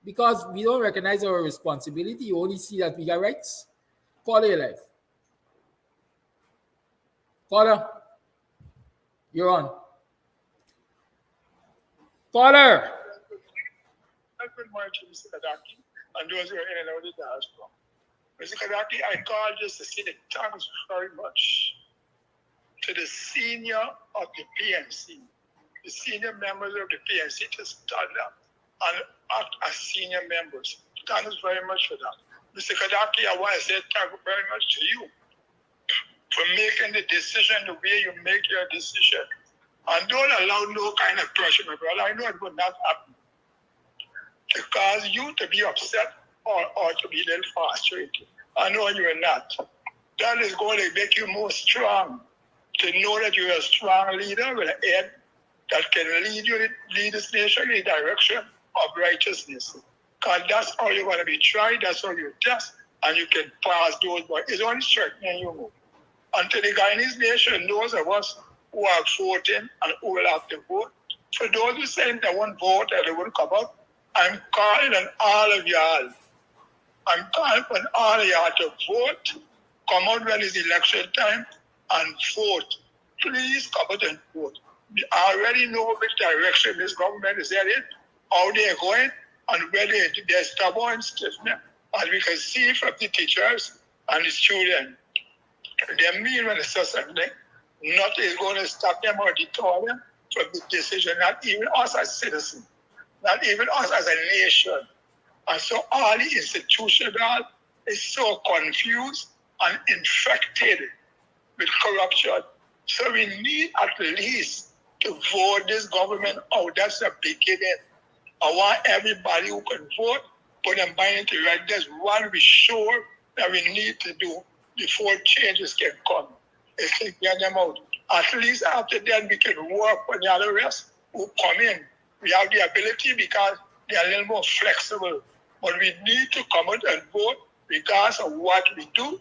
Because we don't recognize our responsibility. You only see that we got rights. Call your life. Caller, you're on. Caller. Good morning to Mr. Kadaki and those who are in and out of the diaspora. Mr. Kadaki, I called just to say thanks very much to the senior of the PNC, the senior members of the PNC to stand up and act as senior members. Thanks very much for that. Mr. Kadaki, I want to say thank you very much to you for making the decision the way you make your decision. And don't allow no kind of pressure, my brother. I know it will not happen. To cause you to be upset or to be a little frustrated. I know you're not. That is going to make you more strong. To know that you're a strong leader with an head that can lead this nation in the direction of righteousness. Because that's how you're going to be tried, that's how you test, and you can pass those. But it's only strengthening you. Until the Guyanese nation knows of us who are voting and who will have to vote. For those who say they won't vote and they won't come up, I'm calling on all of y'all. I'm calling on all of y'all to vote. Come out when it's election time and vote. Please come out and vote. We already know which direction this government is headed, how they're going, and whether they're stubborn and stiff-necked, as we can see from the teachers and the students, they mean when they say something, nothing is going to stop them or deter them from the decision, not even us as citizens, not even us as a nation. And so all the institutional is so confused and infected with corruption. So we need at least to vote this government out. That's the beginning. I want everybody who can vote, put their mind into it. That's what we're sure that we need to do before changes can come. Is to get them out. At least after that, we can work with the other rest who come in. We have the ability because they are a little more flexible. But we need to come out and vote regardless of what we do.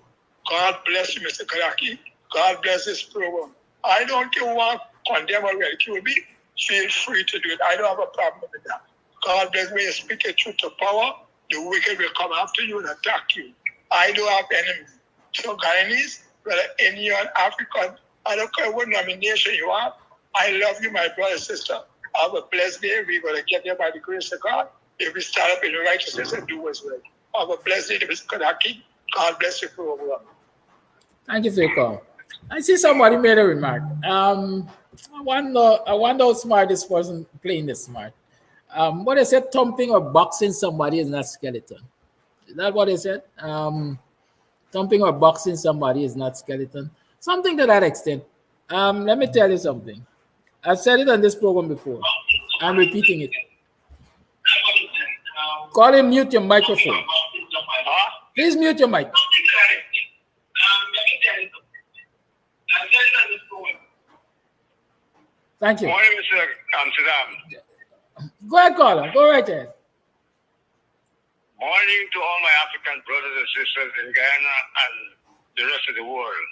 God bless you, Mr. Karaki. God bless this program. I don't care what condemn or ridicule me. Feel free to do it. I don't have a problem with that. God bless me. You speak your truth to power. The wicked will come after you and attack you. I don't have enemies. So Guyanese, whether Indian, African, I don't care what nomination you are. I love you, my brother, sister. Have a blessed day. We're going to get there by the grace of God. If we start up in righteousness and do what's right. Have a blessed day, Mr. Kadaki. God bless you for over. Thank you for your call. I see somebody made a remark. I wonder how smart this person playing this smart. What they said, thumping or boxing somebody is not skeleton. Is that what they said? Thumping or boxing somebody is not skeleton. Something to that extent. Let me tell you something. I've said it on this program before. I'm repeating it. Call him, mute your microphone. Please mute your mic. Thank you. Morning, Mr. Amsterdam. Go ahead, caller. Go right ahead. Morning to all my African brothers and sisters in Guyana and the rest of the world.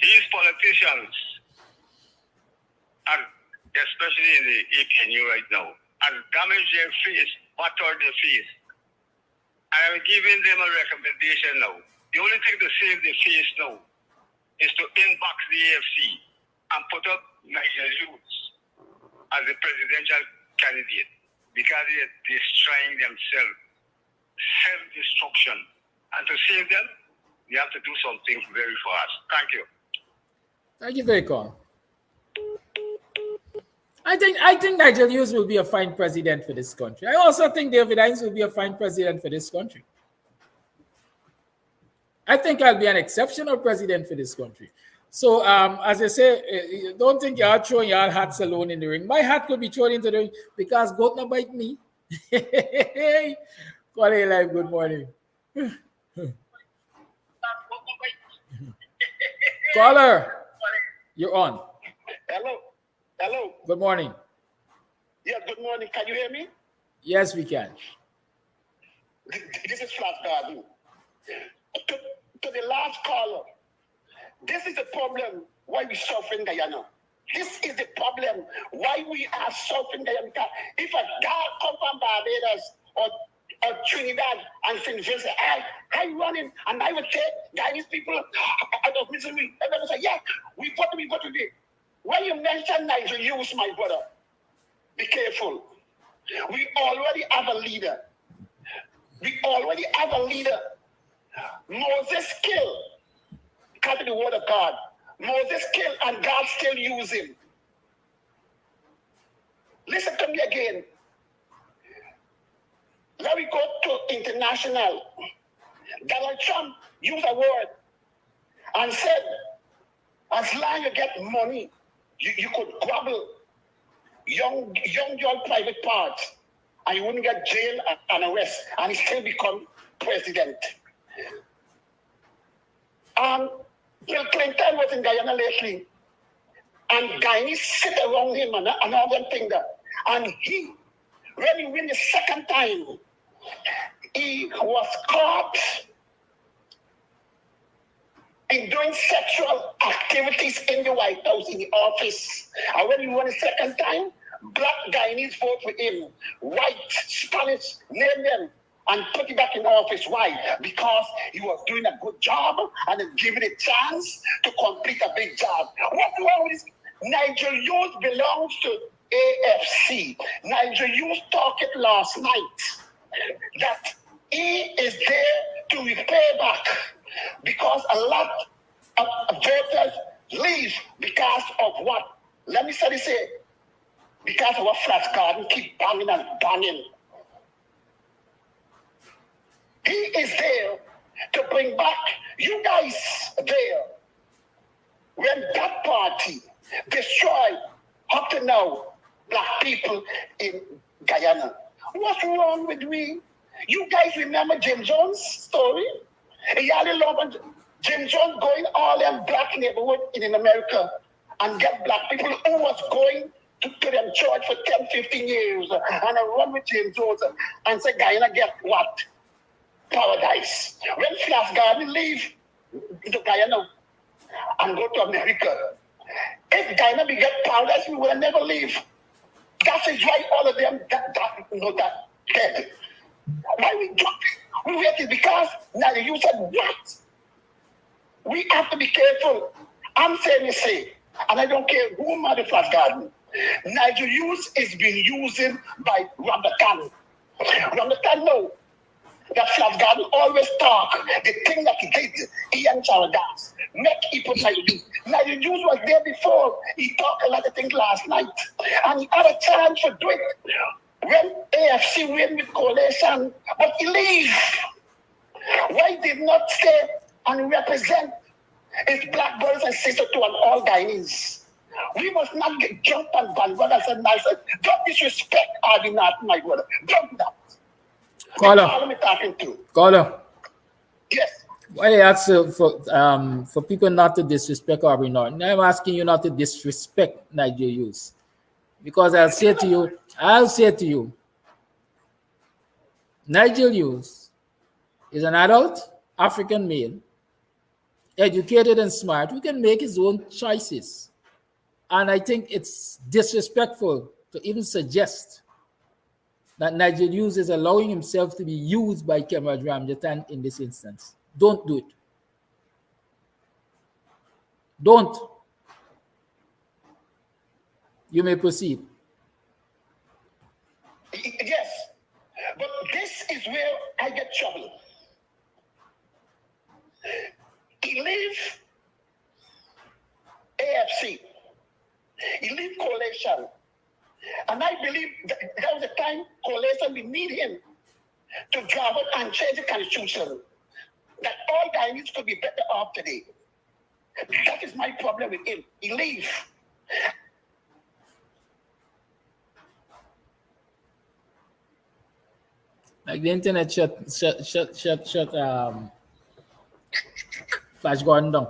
These politicians, and especially in the APNU right now, have damaged their face, battered their face. I am giving them a recommendation now. The only thing to save the face now is to inbox the AFC and put up Nigel Youths as the presidential candidate because they are destroying themselves, self-destruction. And to save them, we have to do something very fast. Thank you. Thank you for your call. I think Nigel Hughes will be a fine president for this country. I also think David Hines will be a fine president for this country. I think I'll be an exceptional president for this country. So, as I say, don't think you're throwing your hats alone in the ring. My hat could be thrown into the ring because God not bite me. Caller Live, good morning. Caller, you're on. Hello. Hello. Good morning. Yeah, good morning. Can you hear me? Yes, we can. This is Flash Garden. To the last caller, this is the problem why we suffer in Guyana. This is the problem why we are suffering Guyana. If a guy comes from Barbados or Trinidad and St. Vincent, I running and I would say, Guyanese people out of misery. And they would say, yeah, we got to do. When you mention Nigel Hughes, my brother, be careful. We already have a leader. Moses killed, because of the word of God. Moses killed and God still used him. Listen to me again. Let me go to international. Donald Trump used a word and said, as long as you get money, you could grabble young your private parts and you wouldn't get jail and arrest and he still become president. Bill Clinton was in Guyana lately and Guyanese sit around him and all them things there. And when he win the second time, he was caught in doing sexual activities in the White House, in the office. And when he won the second time, black Guyanese vote for him. White, Spanish, name them, and put him back in office. Why? Because he was doing a good job and then given a chance to complete a big job. What's wrong with this? Nigel Hughes belongs to AFC. Nigel Hughes talked it last night. that he is there to repay back because a lot of voters leave because of what? Let me say this here. Because of what Flash Garden keep banging and banging. He is there to bring back you guys there when that party destroyed up to now black people in Guyana. What's wrong with we? You guys remember Jim Jones' story? Y'all love Jim Jones going all them black neighborhood in America and get black people who was going to them church for 10, 15 years and I run with Jim Jones and say Guyana get what? Paradise. When Flash Garden leave to Guyana and go to America, if Guyana be get paradise, we will never leave. That is why all of them that dead. Why we jumping? We waited because now you said what? We have to be careful. I'm saying say, and I don't care who made the Flash Garden. Nigel Hughes is being used by Ramdatan. Ramdatan know that Flash Garden always talk the thing that he did, Ian Charadas, make people Nigel Hughes. Nigel Hughes was there before. He talked a lot of things last night. And he had a chance to do it when AFC win with coalition, but he leave. Why did not stay and represent his black brothers and sisters to an all Guyanese? We must not get jumped on bandwagon and nice. Don't disrespect Ardy Norton, my brother. Don't do that. Caller. Yes. Why they ask for people not to disrespect Ardy Norton? I'm asking you not to disrespect Nigel Hughes. Because I'll say to you, Nigel Hughes is an adult African male, educated and smart, who can make his own choices. And I think it's disrespectful to even suggest that Nigel Hughes is allowing himself to be used by Comrade Ramjatan in this instance. Don't do it. Don't. You may proceed. Yes, but this is where I get trouble. He leave AFC. He leave coalition. And I believe that there was a time coalition we need him to draft and change the constitution. That all Guyanese could be better off today. That is my problem with him. He leave. Like the internet shut Flash Gordon down.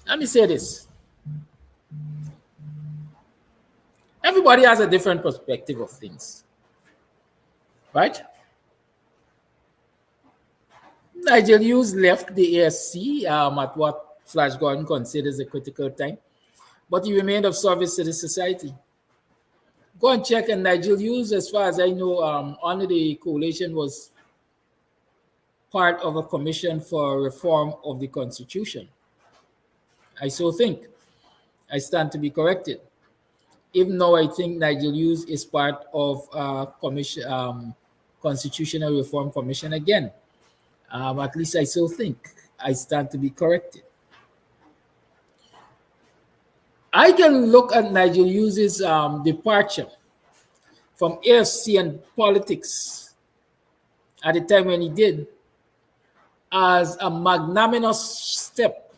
Let me say this. Everybody has a different perspective of things. Right? Nigel Hughes left the ASC at what Flash Gordon considers a critical time, but he remained of service to the society. Go and check, and Nigel Hughes, as far as I know, under the coalition was part of a commission for reform of the Constitution. I so think. I stand to be corrected. Even though I think Nigel Hughes is part of commission, Constitutional Reform Commission again. At least I so think. I stand to be corrected. I can look at Nigel Hughes' departure from AFC and politics at the time when he did as a magnanimous step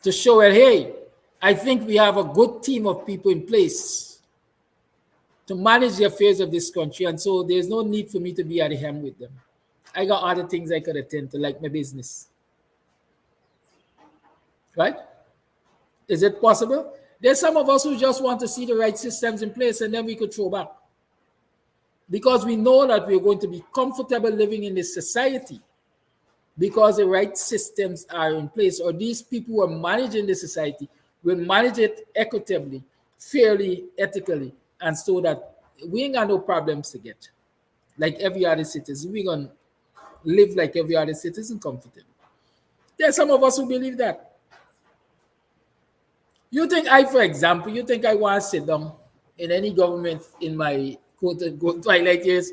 to show, well, hey, I think we have a good team of people in place to manage the affairs of this country, and so there's no need for me to be at the helm with them. I got other things I could attend to, like my business. Right? Is it possible? There's some of us who just want to see the right systems in place and then we could throw back. Because we know that we're going to be comfortable living in this society because the right systems are in place, or these people who are managing the society will manage it equitably, fairly, ethically, and so that we ain't got no problems to get. Like every other citizen, we're going to live like every other citizen comfortably. There's some of us who believe that. You think I, for example, you think I want to sit down in any government in my quote-unquote twilight years,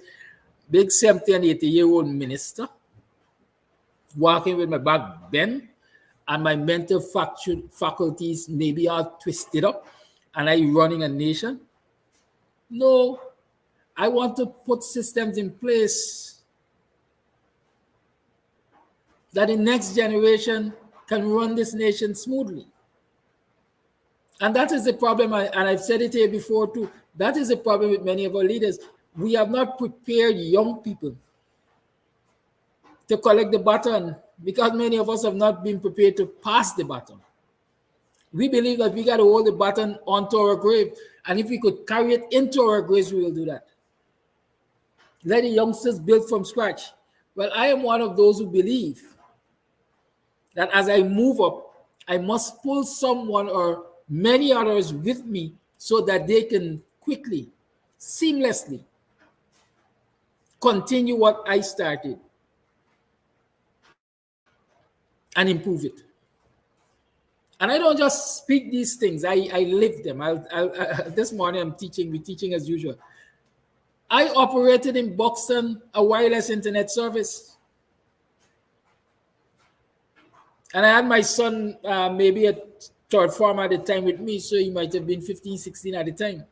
big 70 and 80-year-old minister, walking with my back bent, and my mental faculties maybe are twisted up, and I running a nation. No, I want to put systems in place that the next generation can run this nation smoothly. And that is the problem, and I've said it here before too, that is the problem with many of our leaders. We have not prepared young people to collect the baton because many of us have not been prepared to pass the baton. We believe that we got to hold the baton onto our grave, and if we could carry it into our graves, we will do that. Let the youngsters build from scratch. Well, I am one of those who believe that as I move up, I must pull someone or many others with me so that they can quickly, seamlessly continue what I started and improve it. And I don't just speak these things, I live them. This morning we're teaching as usual. I operated in Buxton a wireless internet service. And I had my son maybe a third form at the time with me, so he might have been 15, 16 at the time.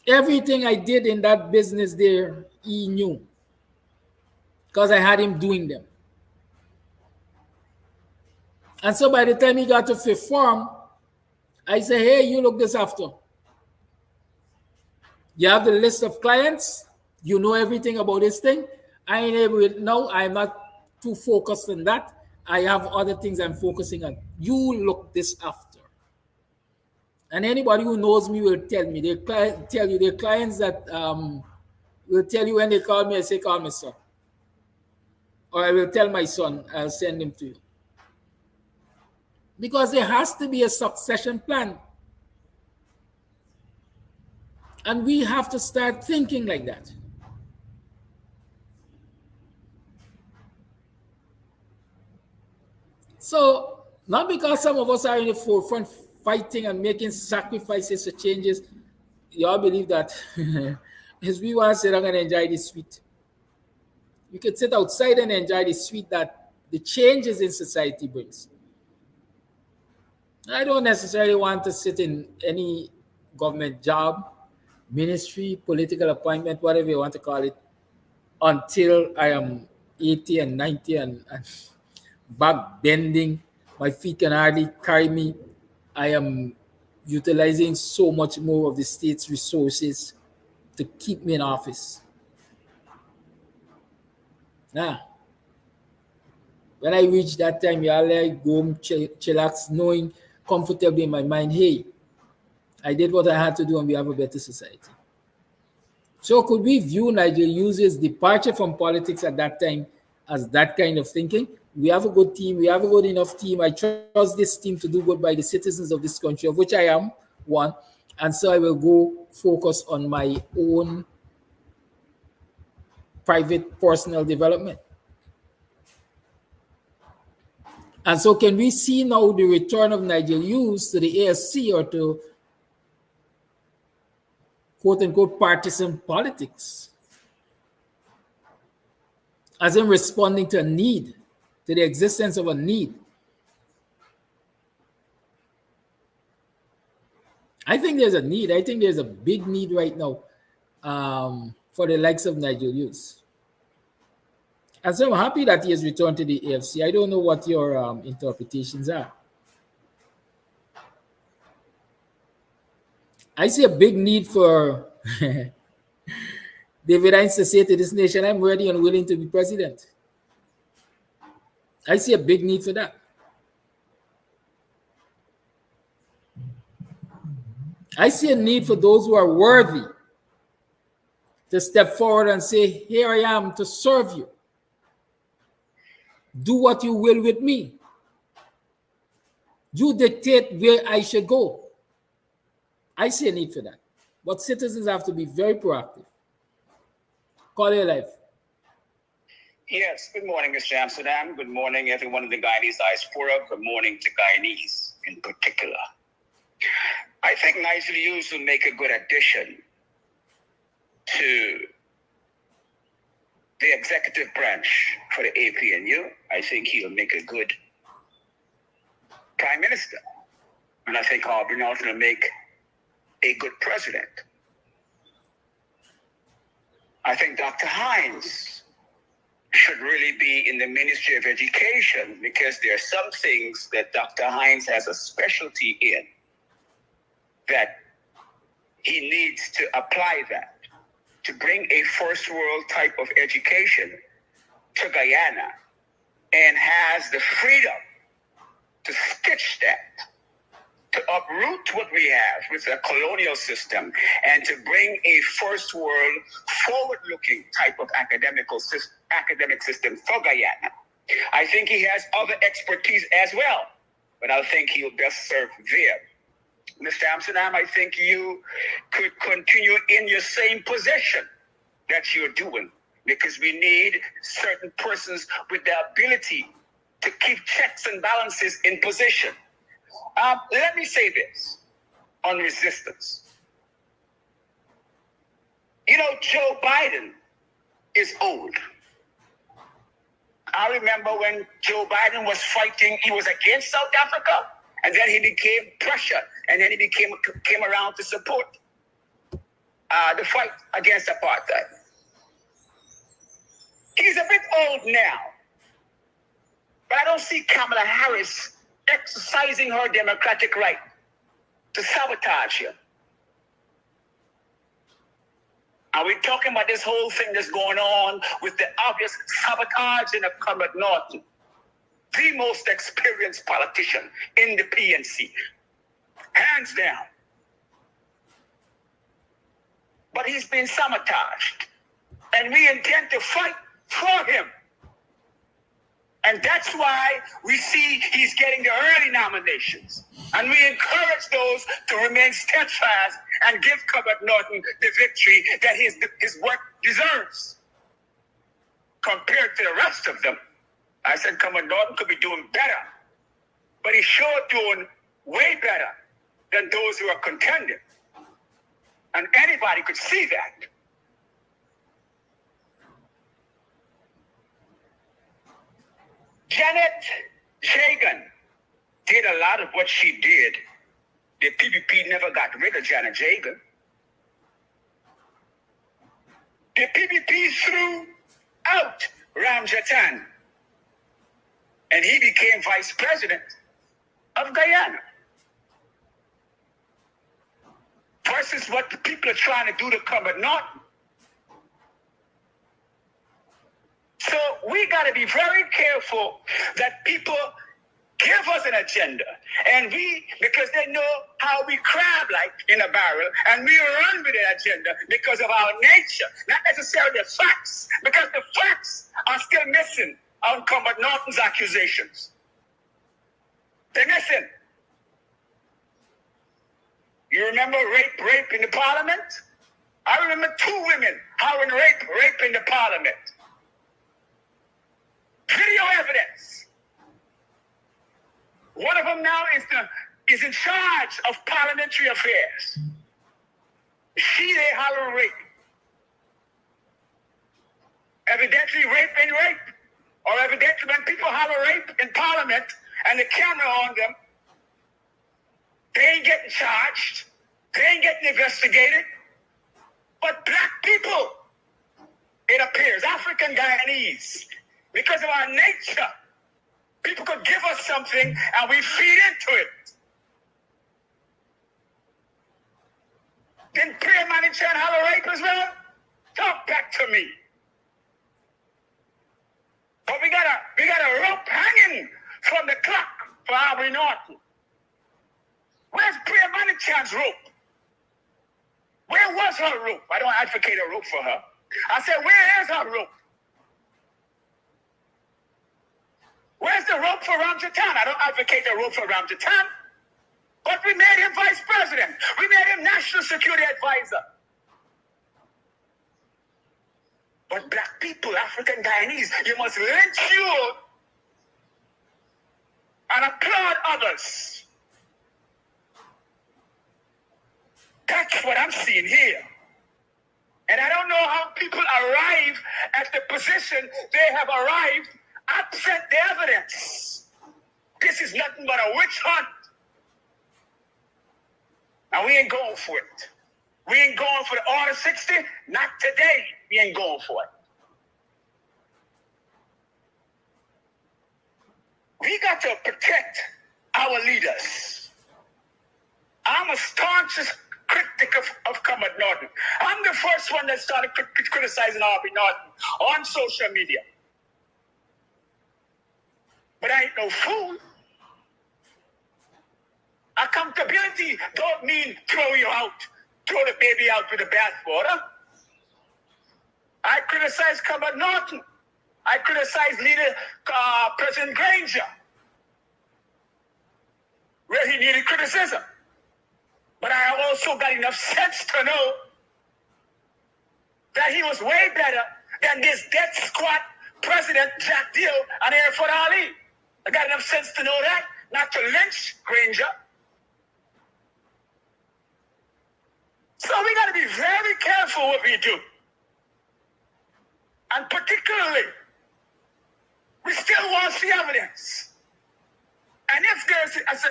Everything I did in that business there, he knew because I had him doing them. And so by the time he got to fifth form, I said, hey, you look this after. You have the list of clients. You know everything about this thing. I ain't able to know. I'm not too focused on that. I have other things I'm focusing on. You look this after. And anybody who knows me will tell me. They tell you, their clients that will tell you when they call me, I say, call me, sir. Or I will tell my son, I'll send him to you. Because there has to be a succession plan. And we have to start thinking like that. So, not because some of us are in the forefront fighting and making sacrifices or changes, you all believe that as we want to sit down and enjoy the sweet. You can sit outside and enjoy the sweet that the changes in society brings. I don't necessarily want to sit in any government job, ministry, political appointment, whatever you want to call it, until I am 80 and 90 and back bending. My feet can hardly carry me. I am utilizing so much more of the state's resources to keep me in office. Now, when I reach that time, I go home, chillax, knowing comfortably in my mind, hey, I did what I had to do and we have a better society. So could we view Nigeria's departure from politics at that time as that kind of thinking? We have a good team. We have a good enough team. I trust this team to do good by the citizens of this country, of which I am one. And so I will go focus on my own private personal development. And so can we see now the return of Nigel Hughes to the ASC or to quote-unquote partisan politics as in responding to a need, to the existence of a need? I think there's a need. I think there's a big need right now for the likes of Nigel Hughes. And so I'm happy that he has returned to the AFC. I don't know what your interpretations are. I see a big need for David Hines to say to this nation, I'm ready and willing to be president. I see a big need for that. I see a need for those who are worthy to step forward and say, here I am to serve you. Do what you will with me. You dictate where I should go. I see a need for that. But citizens have to be very proactive. Call your life. Yes, good morning, Mr. Amsterdam. Good morning, everyone in the Guyanese diaspora. Good morning to Guyanese in particular. I think Nigel Hughes will make a good addition to the executive branch for the APNU. I think he'll make a good prime minister. And I think Aubrey Norton will make a good president. I think Dr. Hines should really be in the Ministry of Education because there are some things that Dr. Hines has a specialty in that he needs to apply that to bring a first world type of education to Guyana and has the freedom to stitch that, to uproot what we have with a colonial system and to bring a first world forward-looking type of academic system for Guyana. I think he has other expertise as well, but I think he'll best serve there. Mr. Amsterdam, I think you could continue in your same position that you're doing because we need certain persons with the ability to keep checks and balances in position. Let me say this on resistance. You know, Joe Biden is old. I remember when Joe Biden was fighting, he was against South Africa, and then he became Prussia, and then he came around to support the fight against apartheid. He's a bit old now, but I don't see Kamala Harris exercising her democratic right to sabotage him. Are we talking about this whole thing that's going on with the obvious sabotaging of Comrade Norton, the most experienced politician in the PNC, hands down? But he's been sabotaged, and we intend to fight for him. And that's why we see he's getting the early nominations. And we encourage those to remain steadfast and give Comrade Norton the victory that his work deserves. Compared to the rest of them, I said Comrade Norton could be doing better. But he's sure doing way better than those who are contending. And anybody could see that. Janet Jagan did a lot of what she did. The PPP never got rid of Janet Jagan. The PPP threw out Ram Jatan, and he became vice president of Guyana. Versus what the people are trying to do to Comrade Norton. So we got to be very careful that people give us an agenda. And because they know how we crab like in a barrel, and we run with the agenda because of our nature, not necessarily the facts, because the facts are still missing on Comrade Norton's accusations. They're missing. You remember rape in the parliament? I remember 2 women having rape in the parliament. Video evidence. One of them now is in charge of parliamentary affairs. They holler rape. Evidently rape ain't rape. Or evidently when people holler rape in parliament and the camera on them, they ain't getting charged. They ain't getting investigated. But black people, it appears, African Guyanese, because of our nature, people could give us something and we feed into it. Didn't prayer manager and holler rape as well? Talk back to me. But we got a rope hanging from the clock for Aubrey Norton. Where's prayer manager's rope? Where was her rope? I don't advocate a rope for her. I said, where is her rope? Where's the rope for Ram Jatan? I don't advocate a rope for Ram Jatan. But we made him vice president. We made him national security advisor. But black people, African Guyanese, you must ridicule and applaud others That's what I'm seeing here. And I don't know how people arrive at the position they have arrived absent the evidence. This is nothing but a witch hunt. And we ain't going for it. We ain't going for the Order 60. Not today. We ain't going for it. We got to protect our leaders. I'm a staunchest critic of Kermit Norton. I'm the first one that started criticizing Harvey Norton on social media. But I ain't no fool. Accountability don't mean throw the baby out with the bathwater. I criticize Kermit Norton. I criticize leader President Granger, where he needed criticism. But I also got enough sense to know that he was way better than this death squad president Jack Deal and Airford Ali. I got enough sense to know that, not to lynch Granger. So we got to be very careful what we do. And particularly, we still want the evidence. And if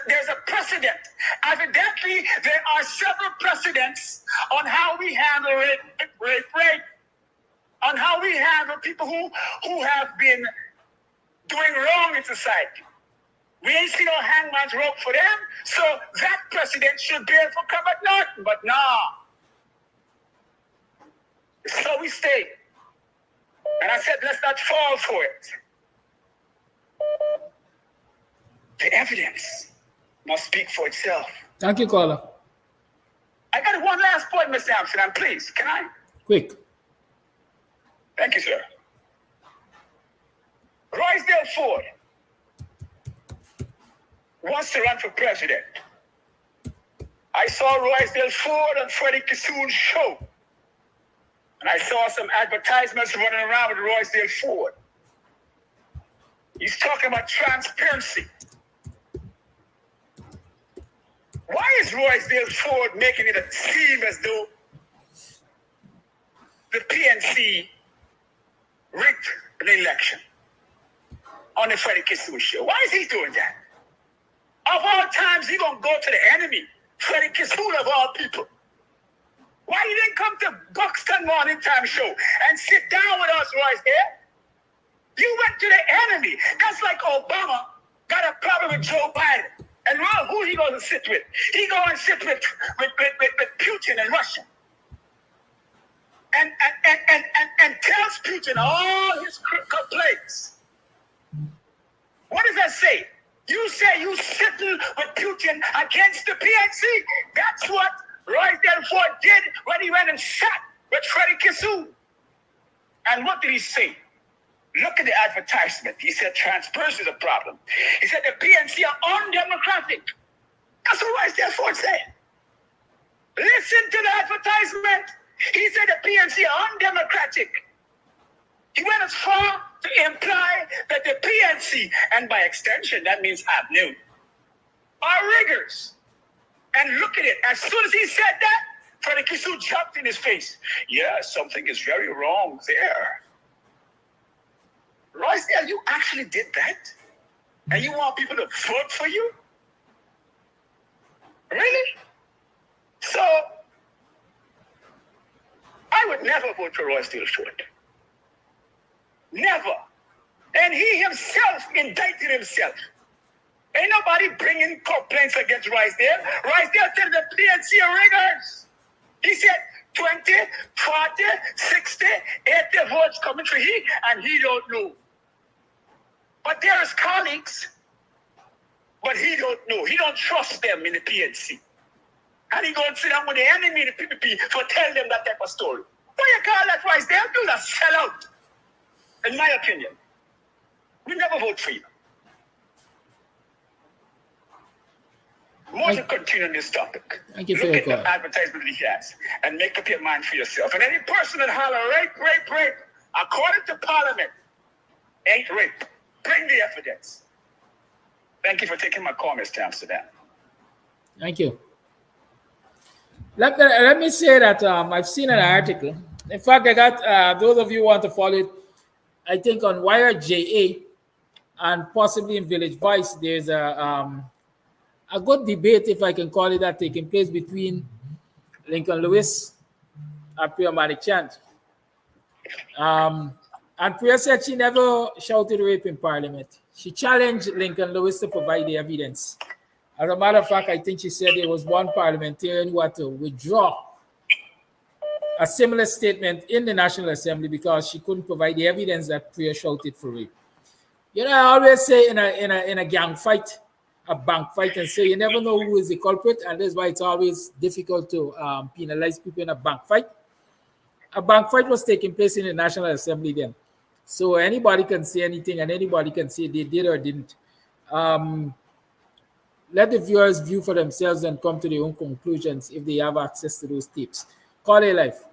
there's a precedent, evidently there are several precedents on how we handle rape, on how we handle people who have been doing wrong in society. We ain't seen no hangman's rope for them, so that precedent should bear for Kermit Norton. But nah. So we stay. And I said, let's not fall for it. The evidence must speak for itself. Thank you, caller. I got one last point, Mr. Amsterdam, please. Can I? Quick. Thank you, sir. Roysdale Ford wants to run for president. I saw Roysdale Ford on Freddie Kissoon's show. And I saw some advertisements running around with Roysdale Ford. He's talking about transparency. Why is Roysdale Ford making it seem as though the PNC rigged the election on the Freddie Kissoon show? Why is he doing that? Of all times, he gonna go to the enemy, Freddie Kissoon of all people. Why you didn't come to Buxton Morning Time show and sit down with us, Roysdale? You went to the enemy. That's like Obama got a problem with Joe Biden. And who he going to sit with? He going to sit with Putin and Russia. And tells Putin all his complaints. What does that say? You say you sitting with Putin against the PNC. That's what Roysdale Ford did when he went and sat with Freddie Kissoon. And what did he say? Look at the advertisement. He said transparency is a problem. He said the PNC are undemocratic. That's what Roysdale Ford said. Listen to the advertisement. He said the PNC are undemocratic. He went as far to imply that the PNC, and by extension, that means ABNU, are riggers. And look at it. As soon as he said that, Freddie Kissoon jumped in his face. Yeah, something is very wrong there. Roysdale, you actually did that? And you want people to vote for you? Really? So, I would never vote for Roysdale Ford. Never. And he himself indicted himself. Ain't nobody bringing complaints against Roysdale. Roysdale said the PNC are riggers. He said 20, 40, 60, 80 votes coming for he, and he don't know. But they're his colleagues. But he don't know. He don't trust them in the PNC. And he going to sit down with the enemy in the PPP for tell them that type of story. What you call that, Roysdale? Do that sellout. In my opinion. We never vote for you. More to continue on this topic. Thank you Look for your at call. the advertisement he has and make up your mind for yourself. And any person that holler rape, according to Parliament, ain't rape. Bring the evidence. Thank you for taking my call, Mr. Amsterdam. Thank you. Let me say that I've seen an article. In fact, I got those of you who want to follow it, I think on Wire JA and possibly in Village Voice, there's a good debate, if I can call it that, taking place between Lincoln Lewis and Priya Manichand. And Priya said she never shouted rape in Parliament. She challenged Lincoln Lewis to provide the evidence. As a matter of fact, I think she said there was one parliamentarian who had to withdraw a similar statement in the National Assembly because she couldn't provide the evidence that Priya shouted for rape. You know, I always say in a gang fight, a bank fight, and say you never know who is the culprit, and that's why it's always difficult to penalize people in a bank fight. A bank fight was taking place in the National Assembly then, so anybody can say anything, and anybody can say they did or didn't. Let the viewers view for themselves and come to their own conclusions if they have access to those tapes. Call a life.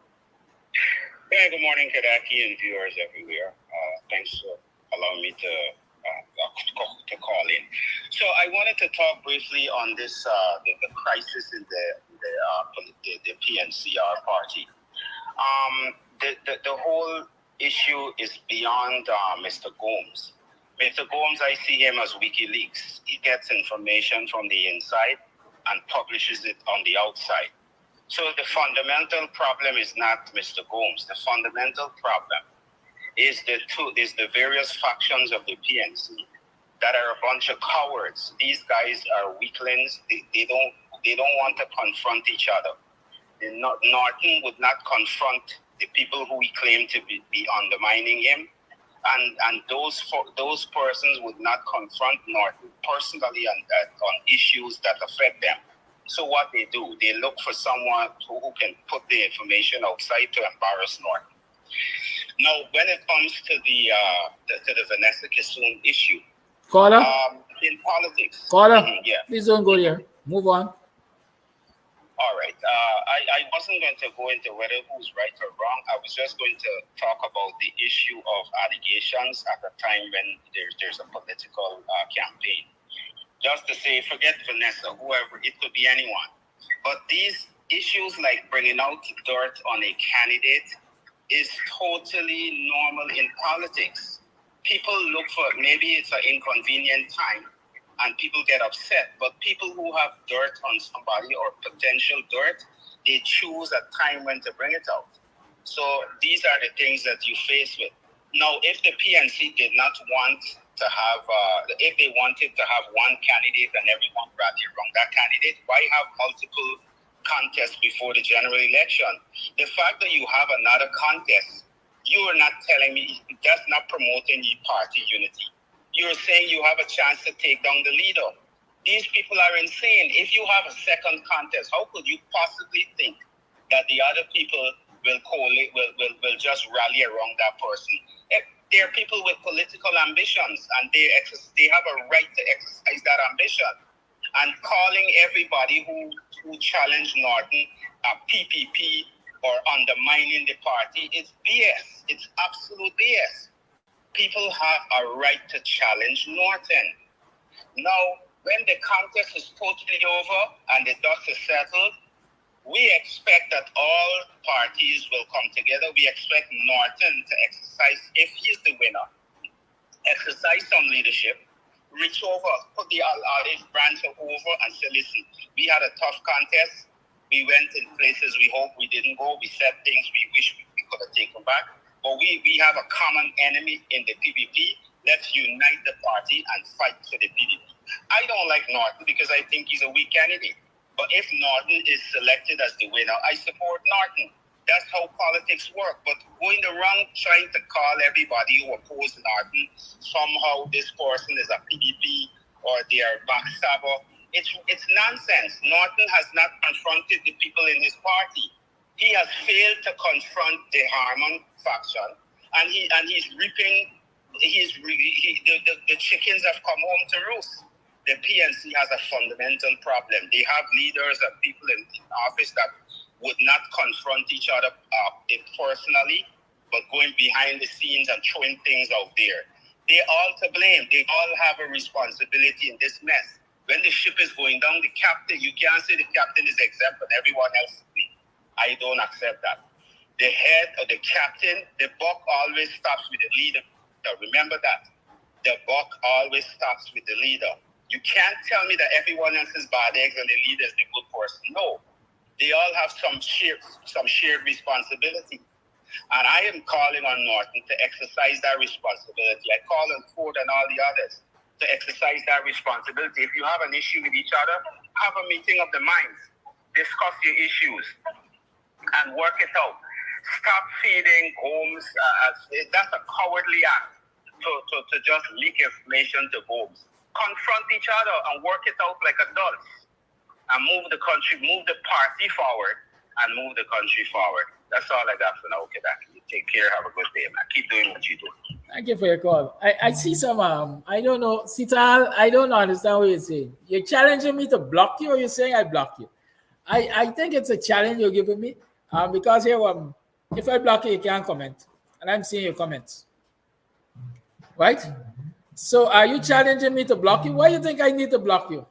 Yeah, good morning, Kadaki and viewers everywhere. Thanks for allowing me to call in. So I wanted to talk briefly on this the crisis in the PNCR party. The whole issue is beyond Mr. Gomes. Mr. Gomes, I see him as WikiLeaks. He gets information from the inside and publishes it on the outside. So the fundamental problem is not Mr. Gomes. The fundamental problem is the various factions of the PNC that are a bunch of cowards. These guys are weaklings. They don't want to confront each other. Norton would not confront the people who he claimed to be undermining him. And those persons would not confront Norton personally on issues that affect them. So what they do, they look for someone who can put the information outside to embarrass Norton. Now, when it comes to the Vanessa Kissoon issue, Caller, in politics, caller, yeah. please don't go there. Move on. All right. I wasn't going to go into whether who's right or wrong. I was just going to talk about the issue of allegations at a time when there's a political campaign. Just to say, forget Vanessa, whoever, it could be anyone. But these issues like bringing out dirt on a candidate is totally normal in politics. People look for, maybe it's an inconvenient time, and people get upset, but people who have dirt on somebody or potential dirt, they choose a time when to bring it out. So these are the things that you face with. Now, if the PNC did not want to have, if they wanted to have one candidate and everyone rally around that candidate, why have multiple contests before the general election? The fact that you have another contest, you are not telling me, that's not promoting party unity. You're saying you have a chance to take down the leader. These people are insane. If you have a second contest, how could you possibly think that the other people will just rally around that person? There are people with political ambitions, and they have a right to exercise that ambition. And calling everybody who challenged Norton a PPP or undermining the party is BS. It's absolute BS. People have a right to challenge Norton. Now, when the contest is totally over and the dust is settled, we expect that all parties will come together. We expect Norton to exercise, if he's the winner, exercise some leadership, reach over, put the olive branch over and say, listen, we had a tough contest. We went in places we hope we didn't go. We said things we wish we could have taken back. But we have a common enemy in the PPP. Let's unite the party and fight for the PPP. I don't like Norton because I think he's a weak candidate. But if Norton is selected as the winner, I support Norton. That's how politics work. But going around trying to call everybody who oppose Norton, somehow this person is a PPP or they are backstabber, it's nonsense. Norton has not confronted the people in his party. He has failed to confront the Harmon faction, and he's reaping. The chickens have come home to roost. The PNC has a fundamental problem. They have leaders and people in office that would not confront each other personally, but going behind the scenes and throwing things out there. They're all to blame. They all have a responsibility in this mess. When the ship is going down, the captain, you can't say the captain is exempt and everyone else is free. I don't accept that. The head of the captain, the buck always stops with the leader. Remember that. The buck always stops with the leader. You can't tell me that everyone else is bad eggs and the leader is the good person. No. They all have some shared responsibility. And I am calling on Norton to exercise that responsibility. I call on Ford and all the others to exercise that responsibility. If you have an issue with each other, have a meeting of the minds. Discuss your issues and work it out. Stop feeding homes. That's a cowardly act to just leak information to homes. Confront each other and work it out like adults and move the country, move the party forward and move the country forward. That's all I got for now. Okay, you take care. Have a good day, man. Keep doing what you do. Thank you for your call. I see some, I don't know, Sital, I don't understand what you're saying. You're challenging me to block you or you're saying I block you? I think it's a challenge you're giving me because here, if I block you, you can't comment. And I'm seeing your comments. Right? So are you challenging me to block you? Why do you think I need to block you?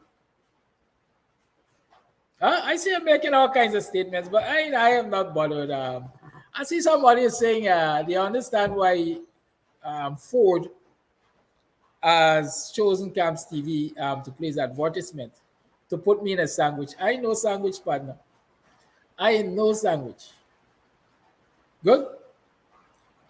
I see you making all kinds of statements, but I am not bothered. I see somebody is saying they understand why Ford has chosen Camps TV to place advertisement to put me in a sandwich. I know sandwich, partner. I know sandwich. Good.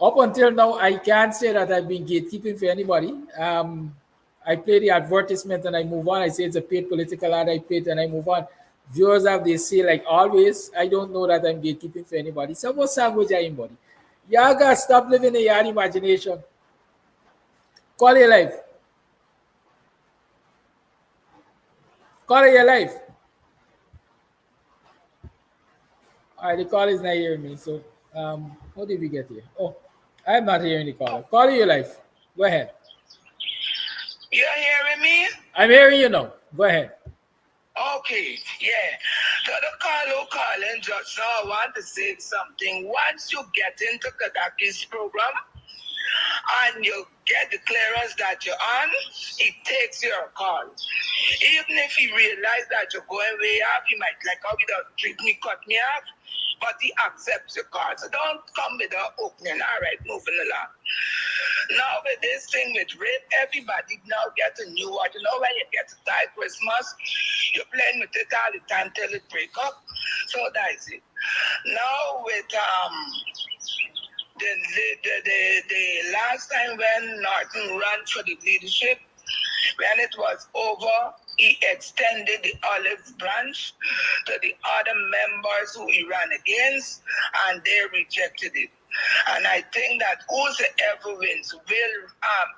Up until now, I can't say that I've been gatekeeping for anybody. I play the advertisement and I move on. I say it's a paid political ad. I paid and I move on. Viewers have they say like always. I don't know that I'm gatekeeping for anybody. Someone sandwich anybody. Y'all gotta stop living in your imagination. Call it your life. Call it your life. All right, the call is not hearing me. So, how did we get here? Oh, I'm not hearing the caller. Call it your life. Go ahead. You're hearing me? I'm hearing you now. Go ahead. Okay, yeah. So the caller calling just now, I want to say something. Once you get into Kadaki's program and you get the clearance that you're on, it takes your call. Even if he realizes that you're going way up, he might like, oh, without treat me, cut me off. But he accepts your call. So don't come with the opening. All right, moving along. Now with this thing with rape, everybody now gets a new one. You know when you get to die Christmas, you're playing with it all the time till it break up. So that's it. Now with the last time when Norton ran for the leadership, when it was over, he extended the olive branch to the other members who he ran against, and they rejected it. And I think that whosoever wins will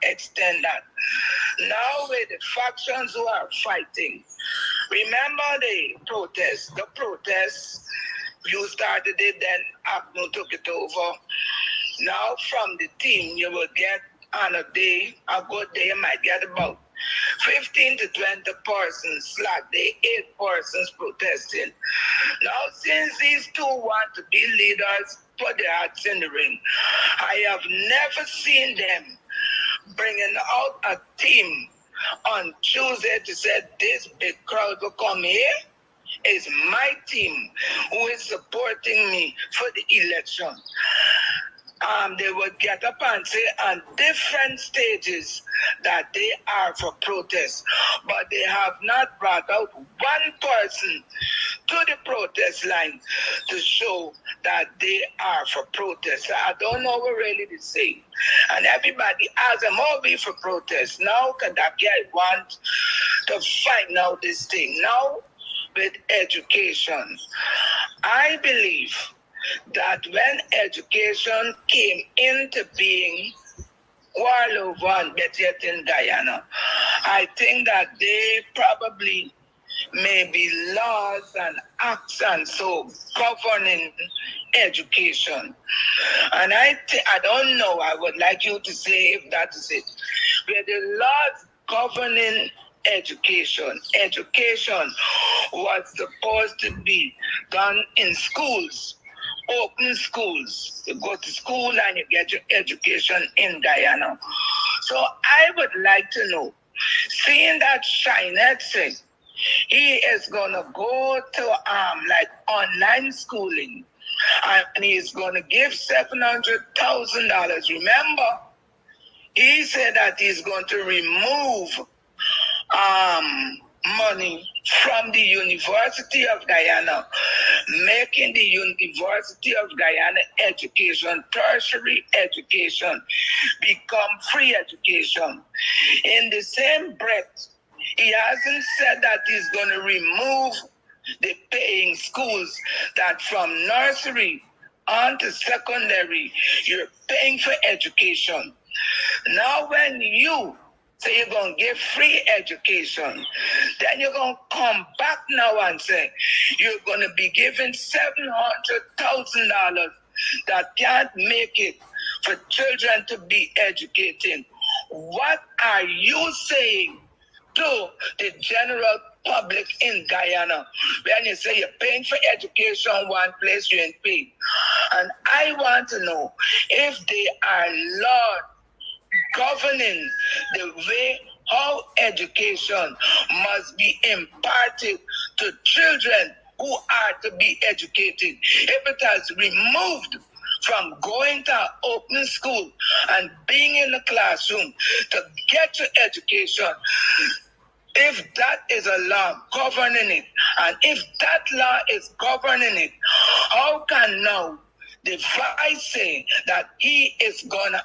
extend that. Now with the factions who are fighting, remember the protests. The protests, you started it, then Abno took it over. Now from the team, you will get on a day, a good day, you might get about 15 to 20 persons, slack day, 8 persons protesting. Now, since these two want to be leaders, put their hats in the ring. I have never seen them bringing out a team on Tuesday to say this big crowd will come here. Is my team who is supporting me for the election. They would get up and say on different stages that they are for protest, but they have not brought out one person to the protest line to show that they are for protest. I don't know what really to say. And everybody asks them, all be for protest. Now, Kadaki, I want to find out this thing. Now, with education, I believe that when education came into being, Warlow and Betty and Diana, I think that they probably may be laws and acts and so governing education. And I don't know, I would like you to say if that is it. Where the laws governing education was supposed to be done in schools. Open schools. You go to school and you get your education in Guyana. So I would like to know Seeing that Shinette says he is gonna go to like online schooling, and he's gonna give $700,000. Remember, he said that he's going to remove money from the University of Guyana, making the University of Guyana education, tertiary education, become free education. In the same breath, he hasn't said that he's going to remove the paying schools, that from nursery on to secondary, you're paying for education. Now when you say you're going to give free education, then you're going to come back now and say you're going to be giving $700,000 that can't make it for children to be educated. What are you saying to the general public in Guyana when you say you're paying for education one place you ain't paying? And I want to know if they are Lord governing the way how education must be imparted to children who are to be educated. If it has removed from going to an open school and being in the classroom to get your education, if that is a law governing it, and if that law is governing it, how can now the vice say that he is gonna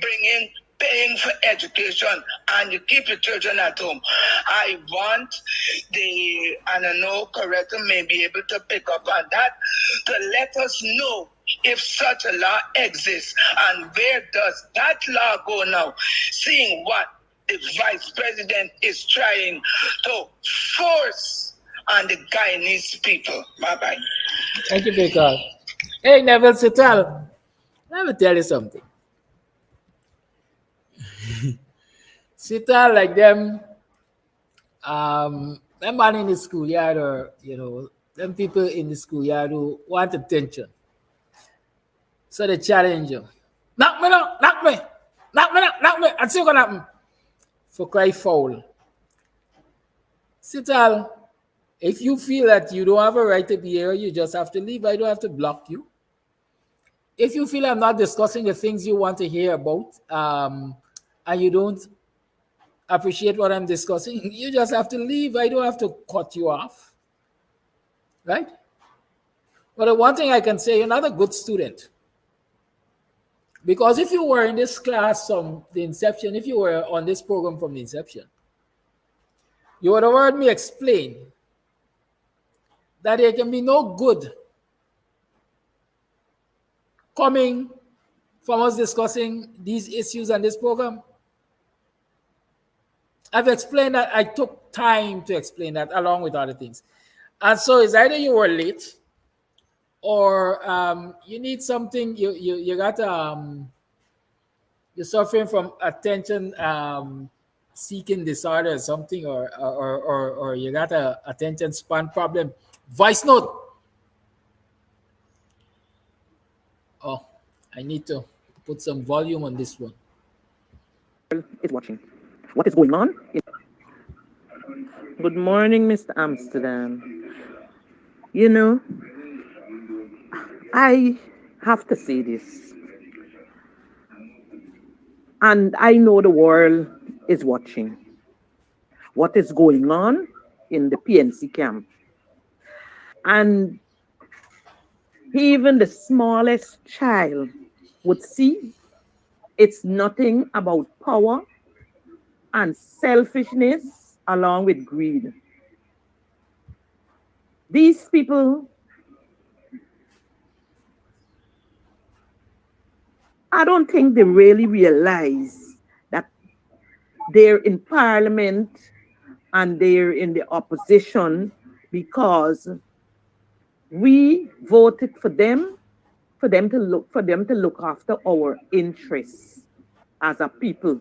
bring in paying for education and you keep your children at home? I want and I know Coretta may be able to pick up on that, to let us know if such a law exists and where does that law go now, seeing what the vice president is trying to force on the Guyanese people. Bye-bye. Thank you, Baker. Hey, Neville Sital, let me tell you something. Sital, like them man in the schoolyard, or, them people in the schoolyard who want attention. So they challenge you. Knock me now, knock me. Knock me, knock me. And see what's going to happen. For cry foul. Sital, if you feel that you don't have a right to be here, you just have to leave. I don't have to block you. If you feel I'm not discussing the things you want to hear about, and you don't appreciate what I'm discussing, you just have to leave. I don't have to cut you off. Right? But the one thing I can say, you're not a good student. Because if you were in this class from the inception, if you were on this program from the inception, you would have heard me explain that there can be no good coming from us discussing these issues and this program. I've explained that. I took time to explain that along with other things. And so it's either you were late or you need something, you got you're suffering from attention seeking disorder or something, or you got a attention span problem. Voice note. Oh, I need to put some volume on this one. Is watching. What is going on? Good morning, Mr. Amsterdam. I have to say this, and I know the world is watching what is going on in the PNC camp. And even the smallest child would see it's nothing about power and selfishness along with greed. These people, I don't think they really realize that they're in parliament and they're in the opposition because we voted for them to look after our interests as a people.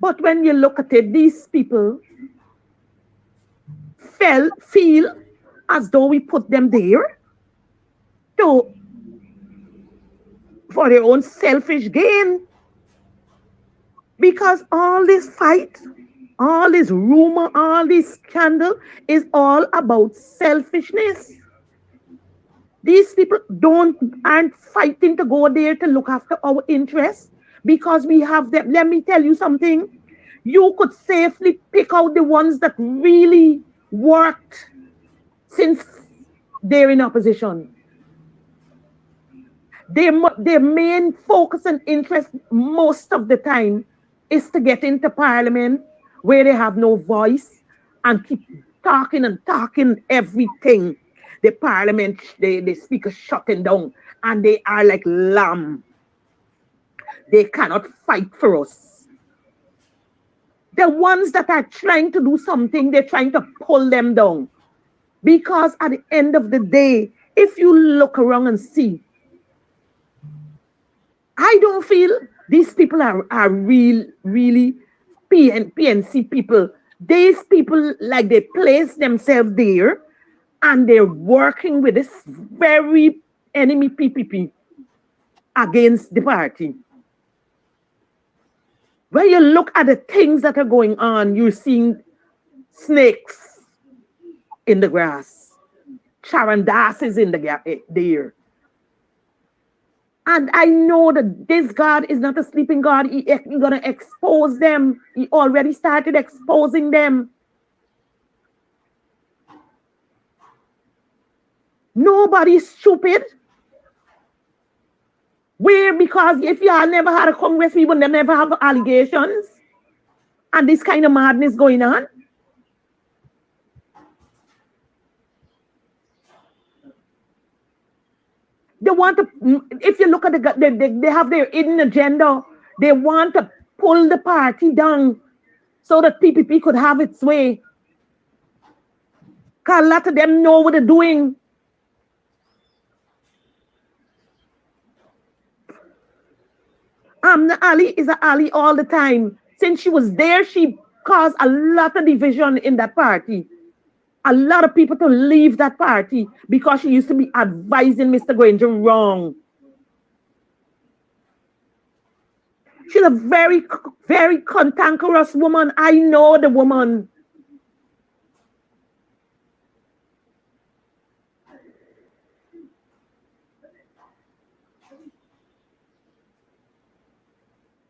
But when you look at it, these people feel as though we put them there for their own selfish gain. Because all this fight, all this rumor, all this scandal is all about selfishness. These people aren't fighting to go there to look after our interests because we have them. Let me tell you something. You could safely pick out the ones that really worked since they're in opposition. Their main focus and interest most of the time is to get into parliament where they have no voice and keep talking and talking everything. The parliament, the speaker shutting down, and they are like lamb. They cannot fight for us. The ones that are trying to do something, they're trying to pull them down. Because at the end of the day, if you look around and see, I don't feel these people are really PNC people. These people, like, they place themselves there and they're working with this very enemy PPP against the party. When you look at the things that are going on, you're seeing snakes in the grass, charandas in the there. And I know that this God is not a sleeping God. He's going to expose them. He already started exposing them. Nobody's stupid. Because if y'all never had a Congress, we would never have allegations and this kind of madness going on. They want to, if you look at they have their hidden agenda. They want to pull the party down so that PPP could have its way. Because a lot of them know what they're doing. Amna Ali is an Ali all the time. Since she was there, she caused a lot of division in that party. A lot of people to leave that party because she used to be advising Mr. Granger wrong. She's a very, very cantankerous woman. I know the woman.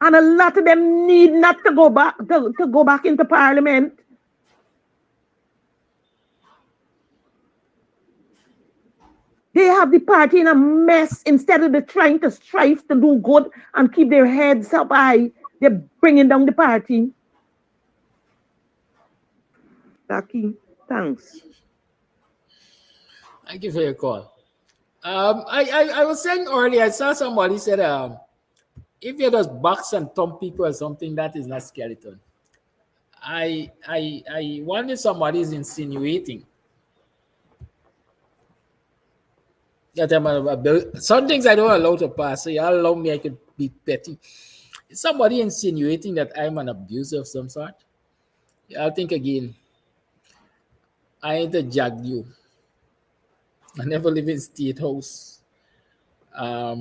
And a lot of them need not to go back to go back into parliament. They have the party in a mess. Instead of trying to strive to do good and keep their heads up high, they're bringing down the party. Taki, thanks. Thank you for your call. I was saying earlier, I saw somebody said, if you just box and thump people or something, that is not skeleton. I wonder if somebody is insinuating that some things I don't allow to pass, so you allow me, I could be petty. Is somebody insinuating that I'm an abuser of some sort? I'll think again. I ain't a jag you. I never live in state house. I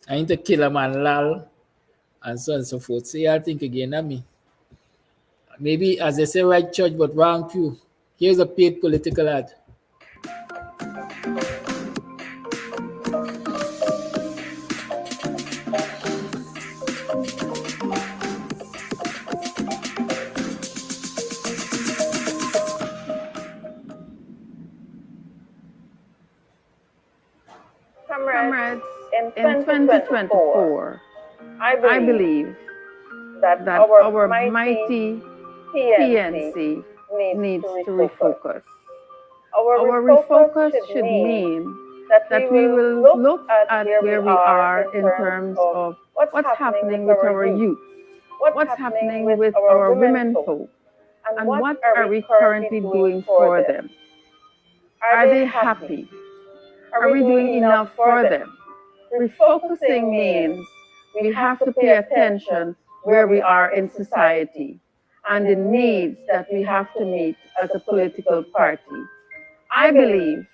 ain't a killer man lal, and so on and so forth. So I'll think again at me. Maybe, as they say, right church, but wrong pew. Here's a paid political ad. Comrades, in 2024, I believe that our mighty PNC needs to refocus. Our refocus should mean that we will look at where we are in terms of what's happening with our youth, what's happening with our women folk, and what are we currently doing for them. Are they happy? Are we doing enough for them? Refocusing means we have to pay attention where we are in society and the needs that we have to meet as a political party. I believe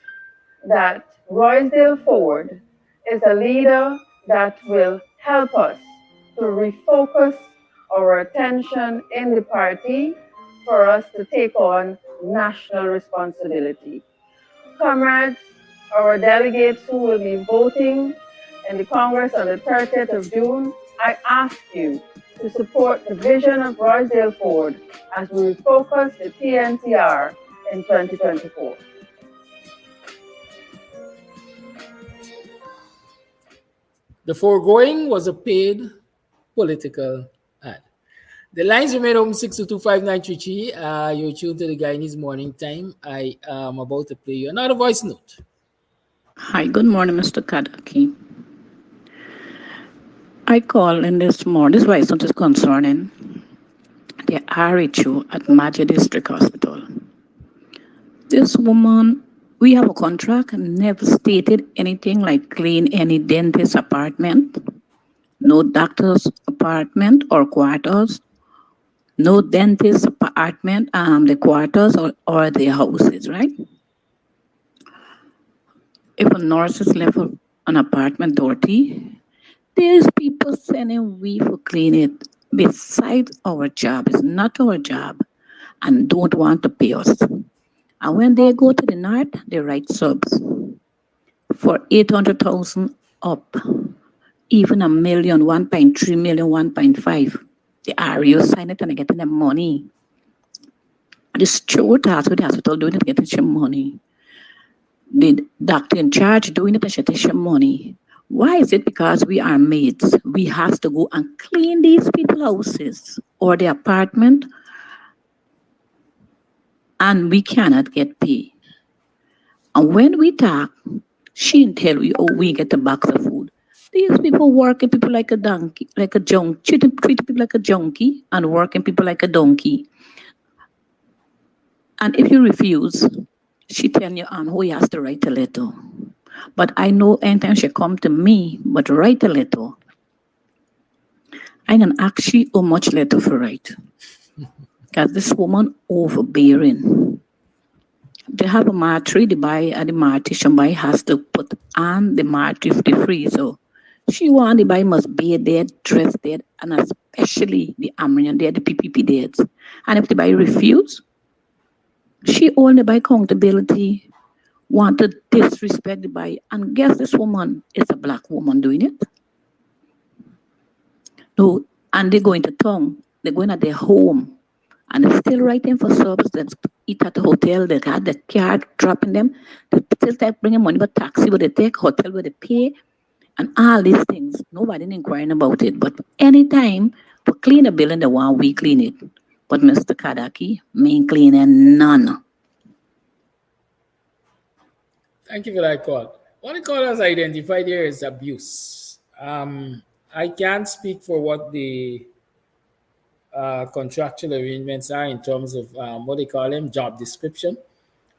that Roysdale Ford is a leader that will help us to refocus our attention in the party for us to take on national responsibility. Comrades, our delegates who will be voting in the Congress on the 30th of June, I ask you to support the vision of Rosedale Ford as we refocus the PNCR in 2024. The foregoing was a paid political ad. The lines remain open 6225933. You're tuned to the Guyanese Morning Time. I am about to play you another voice note. Hi, good morning, Mr. Kadaki. I call in this morning, this voice note is concerning the RHU at Maja District Hospital. This woman, we have a contract, never stated anything like clean any dentist apartment, no doctor's apartment or quarters, no dentist apartment, the quarters or the houses, right? If a nurse is left an apartment dirty, there's people sending we for clean it besides our job. It's not our job and don't want to pay us. And when they go to the north, they write subs for 800,000 up, even a million, 1.3 million, 1.5. The RU sign it and they're getting the money. The steward with the hospital doing it, getting some money. The doctor in charge doing it and she takes some money. Why is it? Because we are maids. We have to go and clean these people's houses or the apartment and we cannot get paid. And when we talk, she tell we, oh, we get a box of food. These people working people like a donkey, like a junkie, treating people like a junkie and working people like a donkey. And if you refuse, she tell you, oh, you has to write a letter. But I know anytime she come to me, but write a letter, I can ask you how much letter for write. Because this woman overbearing. They have a mattress, they buy at the mattress, somebody has to put on the mattress, the freezer. She want to buy must be dead, dress dead, and especially the Amrian dead, the PPP dead. And if the buy refuse, she only by accountability want to disrespect the buy. And guess this woman is a black woman doing it. No, and they go into town, they're going at their home. And they're still writing for subs that eat at the hotel, they got the car dropping them, they still take bringing money for taxi, where they take hotel, where they pay, and all these things. Nobody inquiring about it. But anytime to clean a building, they want we clean it. But Mr. Kadaki, me cleaning none. Thank you for that call. What the call has identified here is abuse. I can't speak for what the contractual arrangements are in terms of what they call them, job description.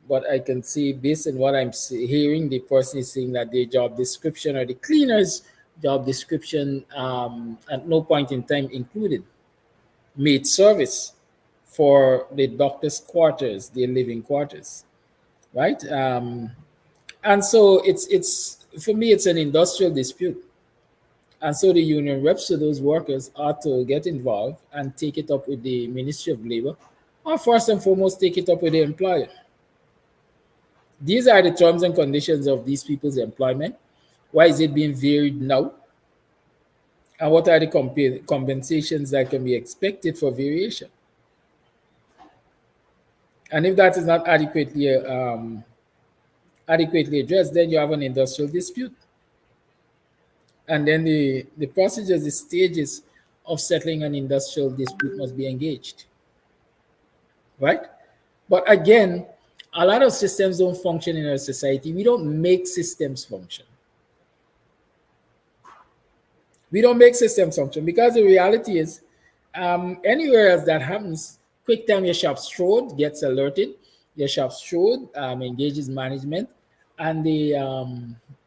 But I can see, based on what I'm hearing, the person is saying that their job description or the cleaner's job description at no point in time included maid service for the doctor's quarters, their living quarters, right? And so it's for me, it's an industrial dispute. And so the union reps to those workers ought to get involved and take it up with the Ministry of Labor, or first and foremost, take it up with the employer. These are the terms and conditions of these people's employment. Why is it being varied now? And what are the compensations that can be expected for variation? And if that is not adequately addressed, then you have an industrial dispute. And then the procedures, the stages of settling an industrial dispute must be engaged, right? But again, a lot of systems don't function in our society. We don't make systems function. We don't make systems function because the reality is, anywhere else that happens, quick time your shop strode gets alerted, your shop strode engages management, and the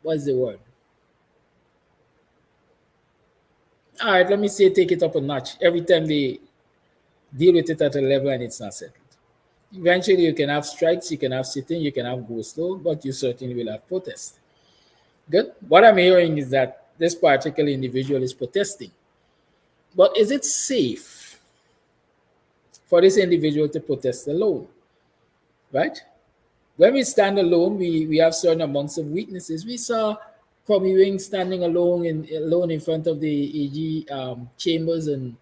what's the word? All right, let me say take it up a notch. Every time they deal with it at a level and it's not settled. Eventually, you can have strikes, you can have sitting, you can have go slow, but you certainly will have protest. Good. What I'm hearing is that this particular individual is protesting. But is it safe for this individual to protest alone? Right? When we stand alone, we have certain amounts of weaknesses. We saw Kwame Wing standing alone in front of the AG chambers and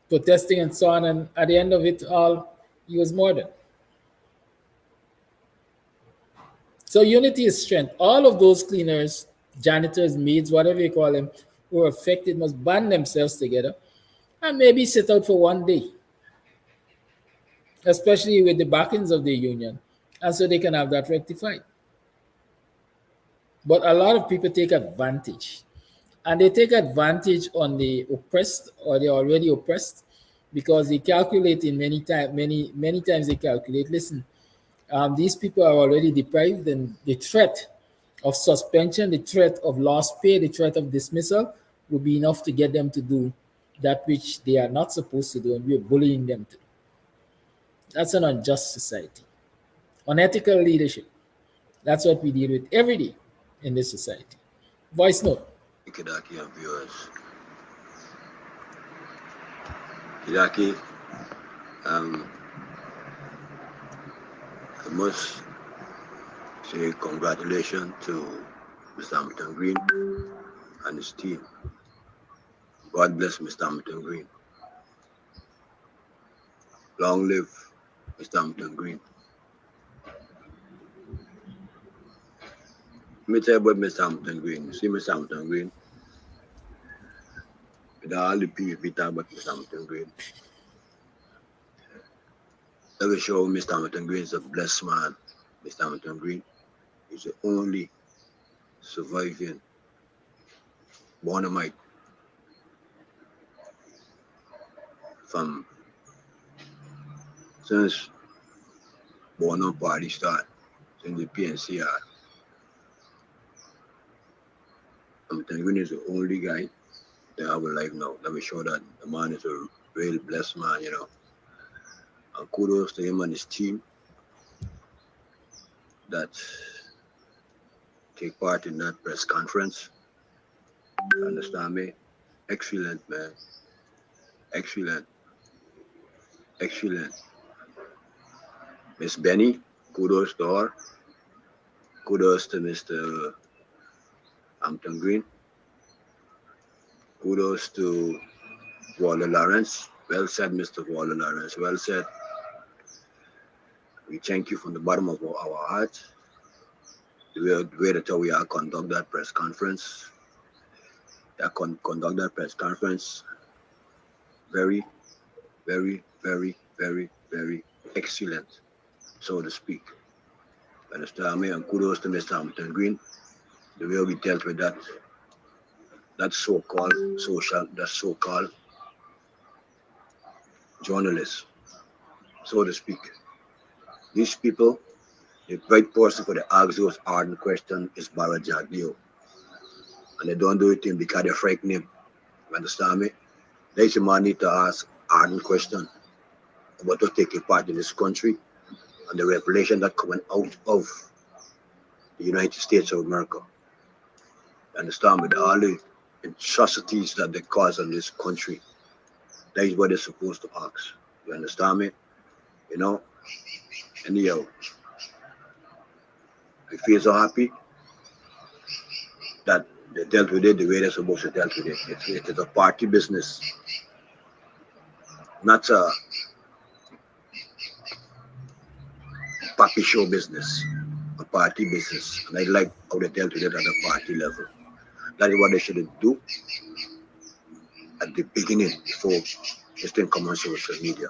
protesting and so on. And at the end of it all, he was murdered. So unity is strength. All of those cleaners, janitors, maids, whatever you call them, who are affected must band themselves together and maybe sit out for one day, especially with the backings of the union, and so they can have that rectified. But a lot of people take advantage, and they take advantage on the oppressed or the already oppressed, because they calculate in many times they calculate. Listen, these people are already deprived, and the threat of suspension, the threat of lost pay, the threat of dismissal will be enough to get them to do that which they are not supposed to do, and we're bullying them to do. That's an unjust society. Unethical leadership. That's what we deal with every day in this society. Voice note. Kidaki and viewers. Kidaki, I must say congratulations to Mr. Hampton Green and his team. God bless Mr. Hampton Green. Long live Mr. Hampton Green. Let me tell you about Mr. Hampton Green. You see Mr. Hampton Green? With all the people talk about Mr. Hampton Green. Let me show Mr. Hampton Green is a blessed man. Mr. Hampton Green is the only surviving Bonamite from since Bonham Party start, since the PNCR. Hampton Green is the only guy that have a life now. Let me show that the man is a real blessed man, you know. And kudos to him and his team that take part in that press conference. You understand me? Excellent, man. Excellent. Excellent. Miss Benny, kudos to her. Kudos to Mr. Hampton Green. Kudos to Waller Lawrence. Well said, Mr. Waller Lawrence. Well said. We thank you from the bottom of our heart. The way that we are conduct that press conference. Conduct that press conference. Very, very, very, very, very excellent, so to speak. Understand me? And kudos to Mr. Hampton Green. The way we dealt with that so-called journalists, so to speak. These people, the right person for the ask those ardent questions is Barra Jagdeo. And they don't do it to him because they frighten him. You understand me? There's a man need to ask ardent questions about to take a part in this country and the revelation that coming out of the United States of America. You understand me? All the atrocities that they cause in this country, that is what they're supposed to ask. You understand me? You know? Anyhow, I feel so happy that they dealt with it the way they're supposed to deal with it. It is a party business, not a papi show business, a party business. And I like how they dealt with it at the party level. That is what they should do at the beginning before this thing come on social media.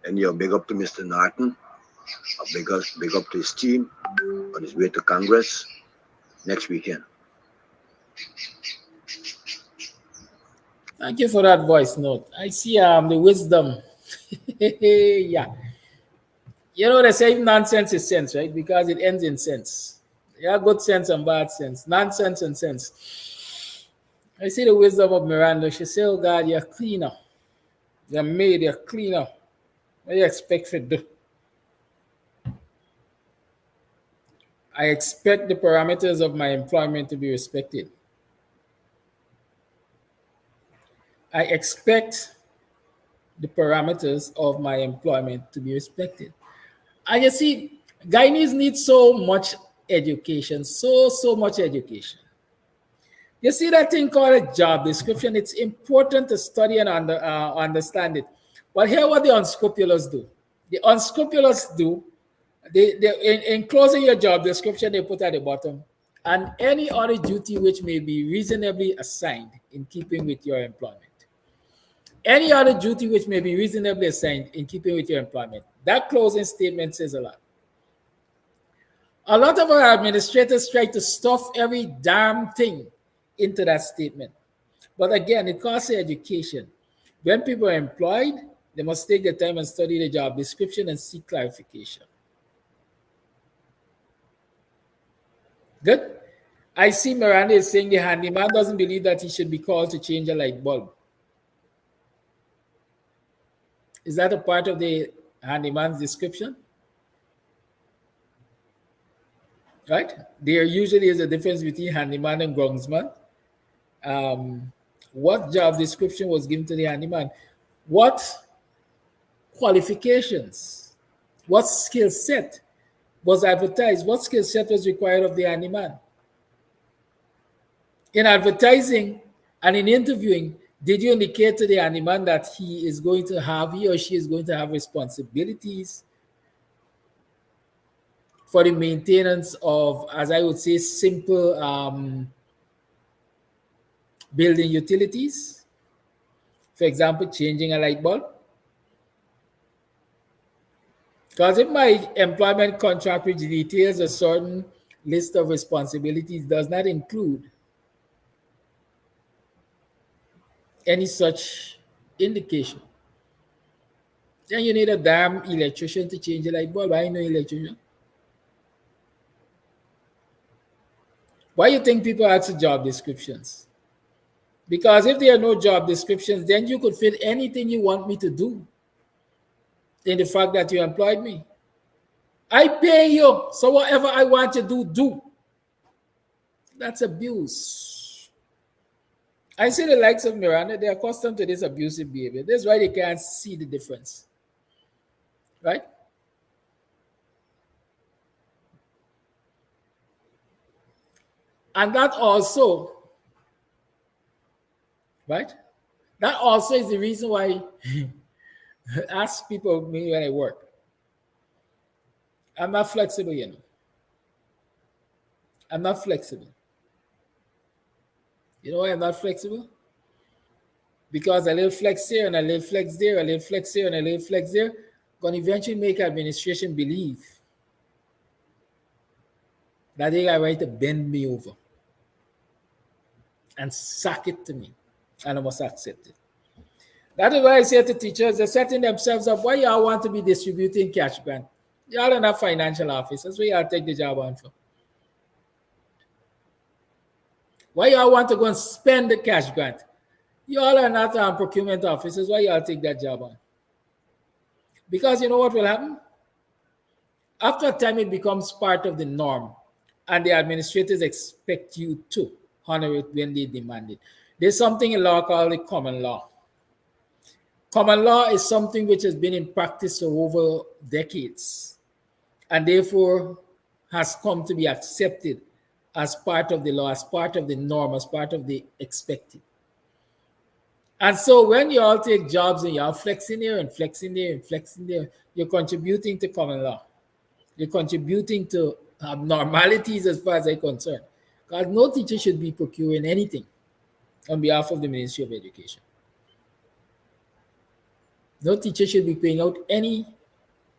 And big up to Mr. Norton, big up to his team on his way to Congress next weekend. Thank you for that voice note. I see the wisdom. Yeah. You know, they say nonsense is sense, right? Because it ends in sense. Yeah, good sense and bad sense. Nonsense and sense. I see the wisdom of Miranda. She said, oh God, you're cleaner. You're made, you're cleaner. What do you expect to do? I expect the parameters of my employment to be respected. I expect the parameters of my employment to be respected. And you see, Guyanese need so much education, so much education. You see that thing called a job description? It's important to study and understand it. But here what the unscrupulous do. The unscrupulous do, in closing your job description, they put at the bottom, and any other duty which may be reasonably assigned in keeping with your employment. Any other duty which may be reasonably assigned in keeping with your employment. That closing statement says a lot. A lot of our administrators try to stuff every damn thing into that statement. But again, it costs you education. When people are employed, they must take the time and study the job description and seek clarification. Good. I see Miranda is saying the handyman doesn't believe that he should be called to change a light bulb. Is that a part of the handyman's description? Right? There usually is a difference between handyman and groundsman. What job description was given to the handyman? What qualifications? What skill set was advertised? What skill set was required of the handyman? In advertising and in interviewing, did you indicate to the handyman that he or she is going to have responsibilities for the maintenance of, as I would say, simple building utilities? For example, changing a light bulb. Because if my employment contract, which details a certain list of responsibilities, does not include any such indication, then you need a damn electrician to change a light bulb. I know electrician. Why do you think people ask for job descriptions? Because if there are no job descriptions, then you could fit anything you want me to do in the fact that you employed me. I pay you, so whatever I want you to do. That's abuse. I see the likes of Miranda, they're accustomed to this abusive behavior. That's why they can't see the difference. Right? And that also, right? That also is the reason why I ask people me when I work. I'm not flexible, you know. I'm not flexible. You know why I'm not flexible? Because a little flex here and a little flex there, a little flex here and a little flex there, going to eventually make administration believe that they got right to bend me over and sack it to me, and I must accept it. That is why I say to teachers, they're setting themselves up. Why y'all want to be distributing cash grant? Y'all are not financial officers. Where y'all take the job on for? Why y'all want to go and spend the cash grant? Y'all are not procurement officers. Why y'all take that job on? Because you know what will happen? After a time, it becomes part of the norm, and the administrators expect you to honor it when they demand it. There's something in law called the common law. Common law is something which has been in practice for over decades, and therefore has come to be accepted as part of the law, as part of the norm, as part of the expected. And so when you all take jobs and you're flexing here and flexing there and flexing there, you're contributing to common law. You're contributing to abnormalities as far as I'm concerned. Because no teacher should be procuring anything on behalf of the Ministry of Education. No teacher should be paying out any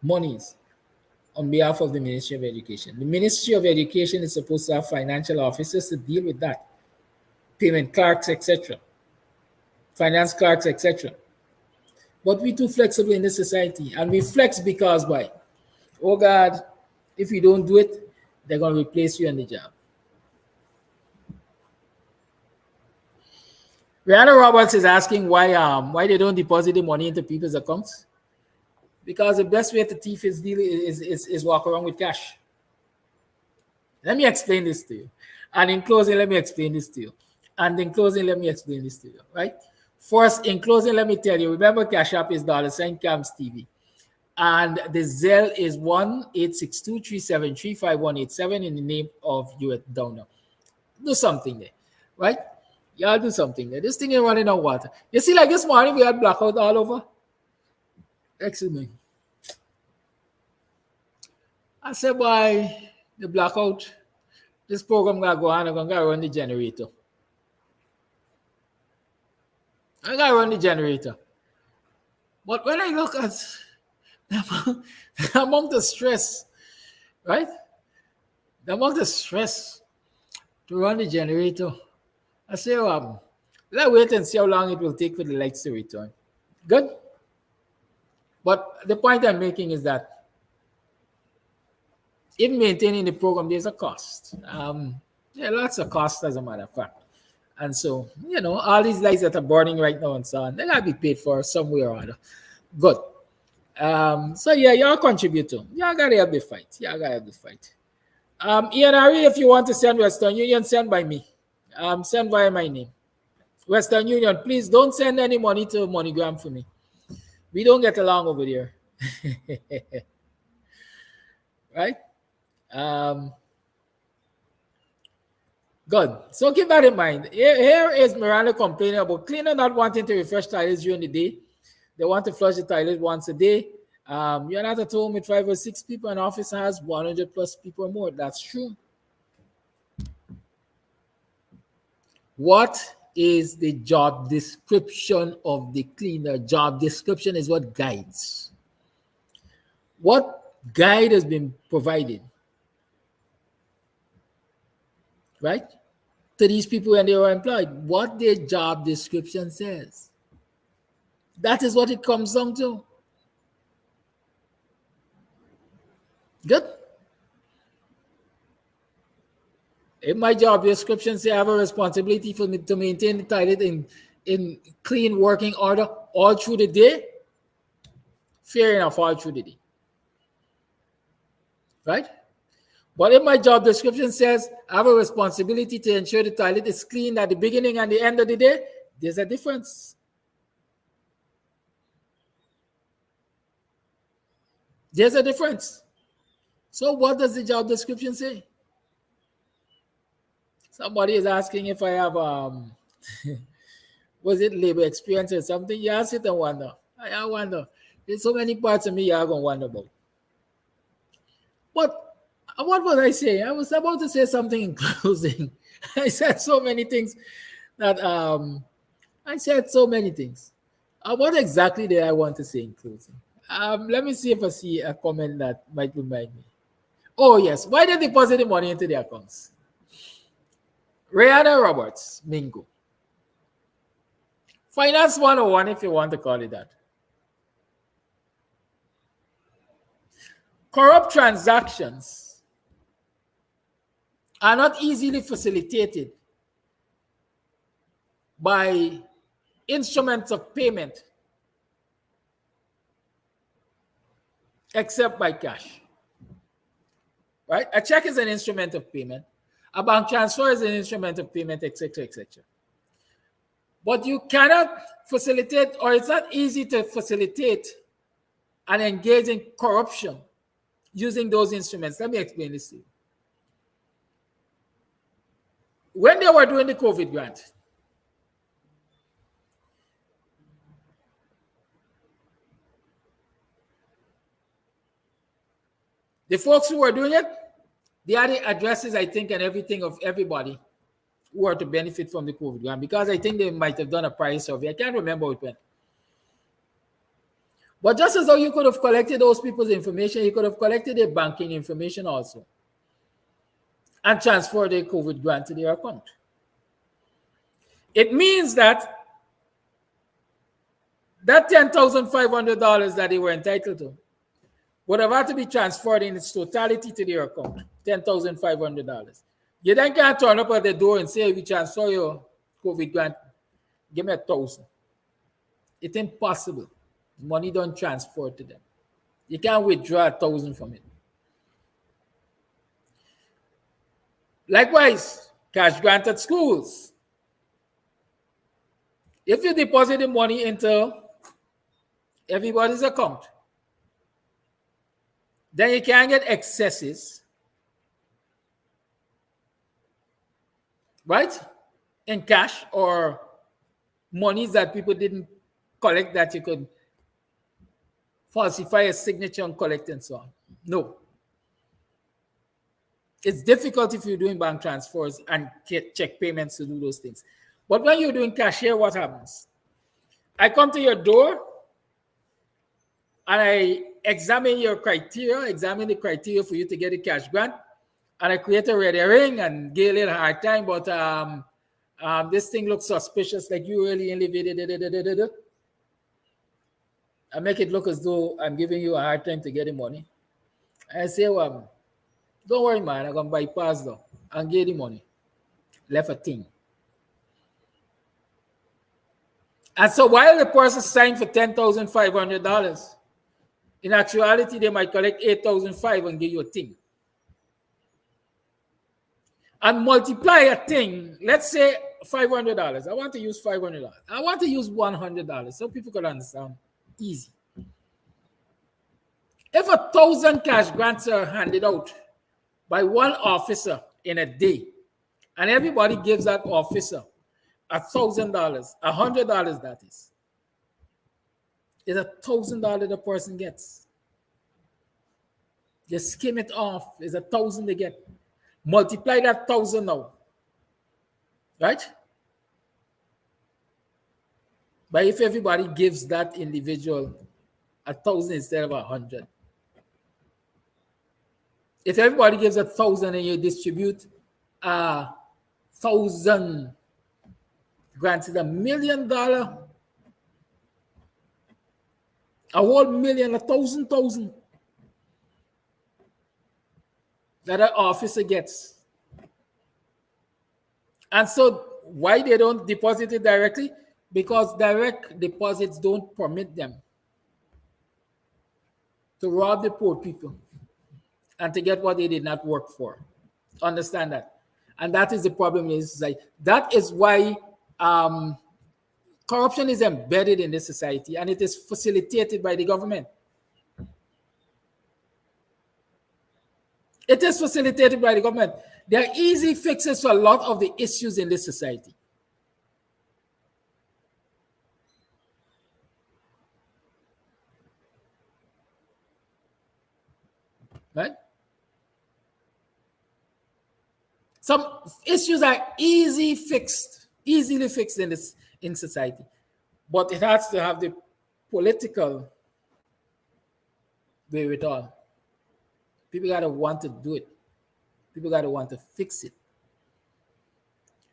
monies on behalf of the Ministry of Education. The Ministry of Education is supposed to have financial officers to deal with that. Payment clerks, etc. Finance clerks, etc. But we're too flexible in this society. And we flex because why? Oh God, if you don't do it, they're going to replace you on the job. Rihanna Roberts is asking why they don't deposit the money into people's accounts. Because the best way to thief is walk around with cash. Let me explain this to you. And in closing, let me explain this to you. And in closing, let me explain this to you, right? First, in closing, let me tell you, remember Cash App is $Cams TV. And the Zelle is 1-862-373-5187 in the name of US donor. Do something there, right? Y'all do something there. This thing is running on water. You see, like this morning, we had blackout all over. Excuse me. I said, why the blackout? This program got to go on. I'm going to run the generator. I got to run the generator. But when I look at the amount of stress, right? The amount of stress to run the generator, I say, let's wait and see how long it will take for the lights to return. Good? But the point I'm making is that in maintaining the program, there's a cost. Lots of costs, as a matter of fact. And so, all these lights that are burning right now and so on, they got to be paid for some way or other. Good. Y'all contribute to. Y'all got to help the fight. Ian Harry, if you want to send Western Union, send by me. Send via my name. Western Union, please don't send any money to MoneyGram for me. We don't get along over there. Right? Good. So keep that in mind. Here is Miranda complaining about cleaner not wanting to refresh toilets during the day. They want to flush the toilet once a day. You're not at home with 5 or 6 people, and office has 100 plus people or more. That's true. What is the job description of the cleaner? Job description is what guides. What guide has been provided? Right? To these people when they were employed, what their job description says. That is what it comes down to. Good. If my job description say I have a responsibility for me to maintain the toilet in clean working order all through the day, fair enough, all through the day. Right? But if my job description says I have a responsibility to ensure the toilet is clean at the beginning and the end of the day, there's a difference. There's a difference. So what does the job description say? Somebody is asking if I have was it labor experience or something? You ask it and wonder. I wonder. There's so many parts of me you're gonna wonder about. But what was I saying? I was about to say something in closing. I said so many things that what exactly did I want to say in closing? Let me see if I see a comment that might remind me. Oh yes, why they deposit the money into their accounts? Rihanna Roberts, Mingo. Finance 101, if you want to call it that. Corrupt transactions are not easily facilitated by instruments of payment except by cash. Right? A check is an instrument of payment. A bank transfer is an instrument of payment, etc., etc. But you cannot facilitate, or it's not easy to facilitate and engage in corruption using those instruments. Let me explain this to you. When they were doing the COVID grant, the folks who were doing it, they had the addresses, I think, and everything of everybody who were to benefit from the COVID grant, because I think they might have done a price survey. I can't remember it when. But just as though you could have collected those people's information, you could have collected their banking information also and transferred their COVID grant to their account. It means that that $10,500 that they were entitled to would have had to be transferred in its totality to their account, $10,500. You then can't turn up at the door and say, we transfer your COVID grant, give me $1,000. It's impossible. Money don't transfer to them. You can't withdraw $1,000 from it. Likewise, cash granted schools. If you deposit the money into everybody's account, then you can get excesses, right? In cash or monies that people didn't collect that you could falsify a signature and collect and so on. No. It's difficult if you're doing bank transfers and check payments to do those things. But when you're doing cashier, what happens? I come to your door and I examine your criteria, examine the criteria for you to get a cash grant, and I create a red herring and give it a hard time, but this thing looks suspicious, like you really elevated. I make it look as though I'm giving you a hard time to get the money. I say, well, don't worry, man, I'm going to bypass though and get the money. Left a thing. And so while the person signed for $10,500, in actuality, they might collect $8,500 and give you a thing. And multiply a thing, let's say $500. I want to use $500. I want to use $100 so people could understand. Easy. If 1,000 cash grants are handed out by one officer in a day, and everybody gives that officer $1,000, $100 that is $1,000 the person gets. They skim it off, is $1,000 they get. Multiply that 1,000 now, right? But if everybody gives that individual 1,000 instead of 100, if everybody gives 1,000 and you distribute 1,000 grants, is $1 million. A whole million, 1,000 that an officer gets. And so why they don't deposit it directly? Because direct deposits don't permit them to rob the poor people and to get what they did not work for. Understand that? And that is the problem in society. That is why corruption is embedded in this society, and it is facilitated by the government. It is facilitated by the government. There are easy fixes to a lot of the issues in this society. Right? Some issues are easily fixed in society, but it has to have the political wherewithal. People got to want to do it. People got to want to fix it.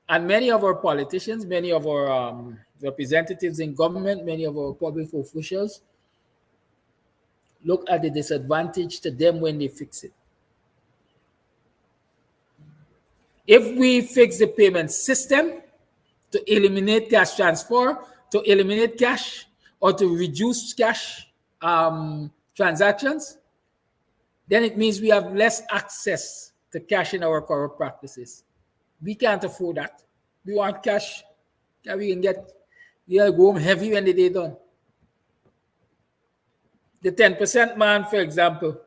And many of our politicians, many of our representatives in government, many of our public officials look at the disadvantage to them when they fix it. If we fix the payment system to eliminate cash transfer, to eliminate cash, or to reduce cash transactions, then it means we have less access to cash in our corrupt practices. We can't afford that. We want cash that we can get. We gotta go home heavy when the day done. The 10% man, for example,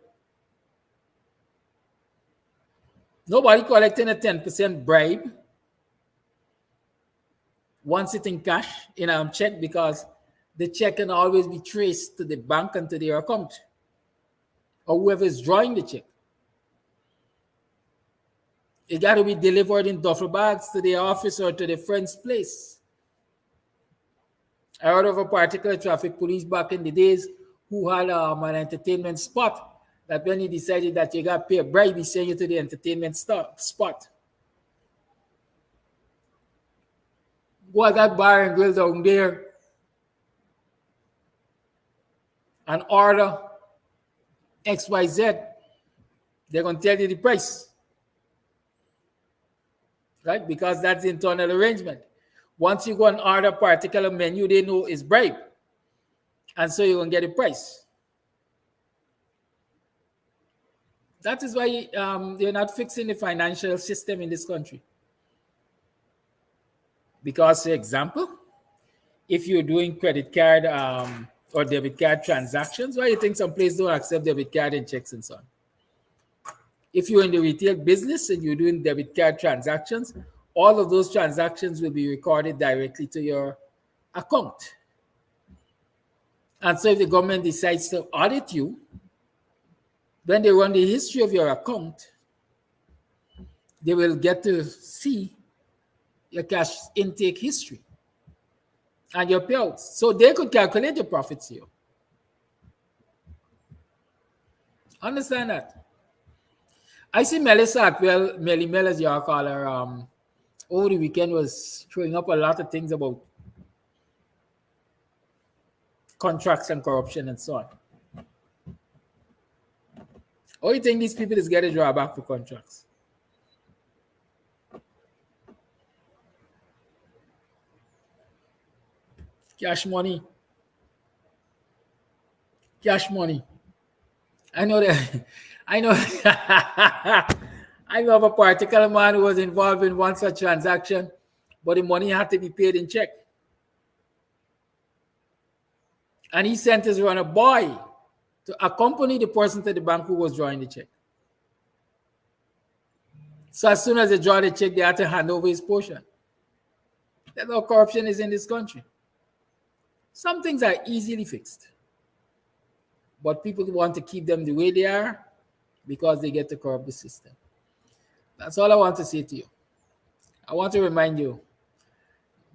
nobody collecting a 10% bribe wants it in cash, in a check, because the check can always be traced to the bank and to their account, or whoever is drawing the check. It got to be delivered in duffel bags to the office or to the friend's place. I heard of a particular traffic police back in the days who had an entertainment spot that when he decided that you got to pay a bribe, he sent you to the entertainment spot. Go at that bar and grill down there and order XYZ. They're going to tell you the price. Right? Because that's the internal arrangement. Once you go and order a particular menu, they know is bribe. And so you're going to get a price. That is why they're not fixing the financial system in this country. Because, for example, if you're doing credit card or debit card transactions, why you think some places don't accept debit card and checks and so on? If you're in the retail business and you're doing debit card transactions, all of those transactions will be recorded directly to your account. And so if the government decides to audit you, when they run the history of your account, they will get to see your cash intake history and your payouts. So they could calculate your profits here. Understand that? I see Melissa Atwell, Melly Mel as you all call her, over the weekend was throwing up a lot of things about contracts and corruption and so on. How do you think these people is getting a drawback for contracts? Cash money. Cash money. I know that. I know. I know of a particular man who was involved in one such transaction, but the money had to be paid in check. And he sent his runner boy to accompany the person to the bank who was drawing the check. So as soon as they draw the check, they had to hand over his portion. That's how corruption is in this country. Some things are easily fixed, but people want to keep them the way they are because they get to corrupt the system. That's all I want to say to you. I want to remind you,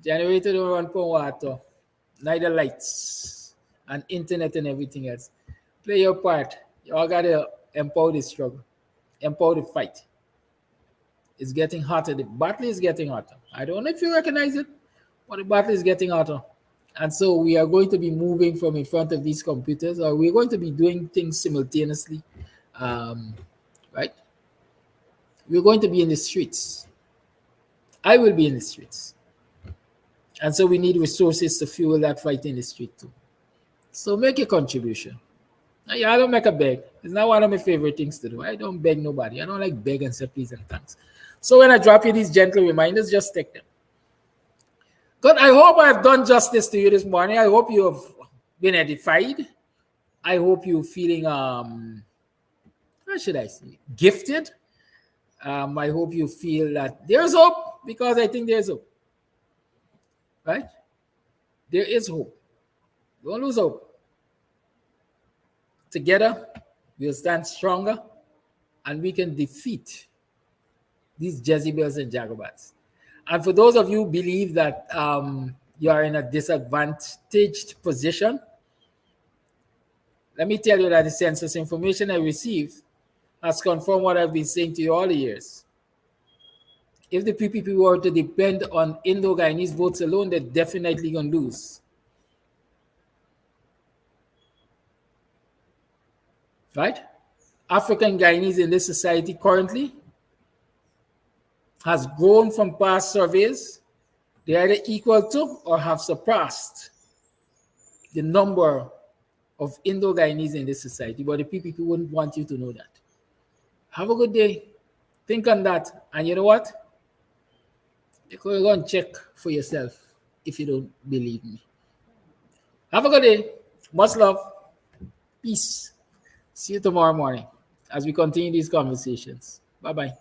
generator don't run for water, neither lights and internet and everything else. Play your part. You all got to empower the struggle, empower the fight. It's getting hotter. The battle is getting hotter. I don't know if you recognize it, but the battle is getting hotter. And so we are going to be moving from in front of these computers, or we're going to be doing things simultaneously, right? We're going to be in the streets. I will be in the streets. And so we need resources to fuel that fight in the street too. So make a contribution. Now, I don't make a beg. It's not one of my favorite things to do. I don't beg nobody. I don't like beg and say please and thanks. So when I drop you these gentle reminders, just take them. Good. I hope I've done justice to you this morning. I hope you have been edified. I hope you're feeling, what should I say, gifted. I hope you feel that there's hope, because I think there's hope. Right? There is hope. Don't lose hope. Together, we'll stand stronger and we can defeat these Jezebels and Jagobats. And for those of you who believe that you are in a disadvantaged position, let me tell you that the census information I received has confirmed what I've been saying to you all the years. If the PPP were to depend on Indo-Guyanese votes alone, they're definitely going to lose. Right? African Guyanese in this society currently has grown from past surveys. They either equal to or have surpassed the number of Indo-Guyanese in this society, but the PPP wouldn't want you to know that. Have a good day. Think on that. And you know what? You can go and check for yourself if you don't believe me. Have a good day. Much love. Peace. See you tomorrow morning as we continue these conversations. Bye-bye.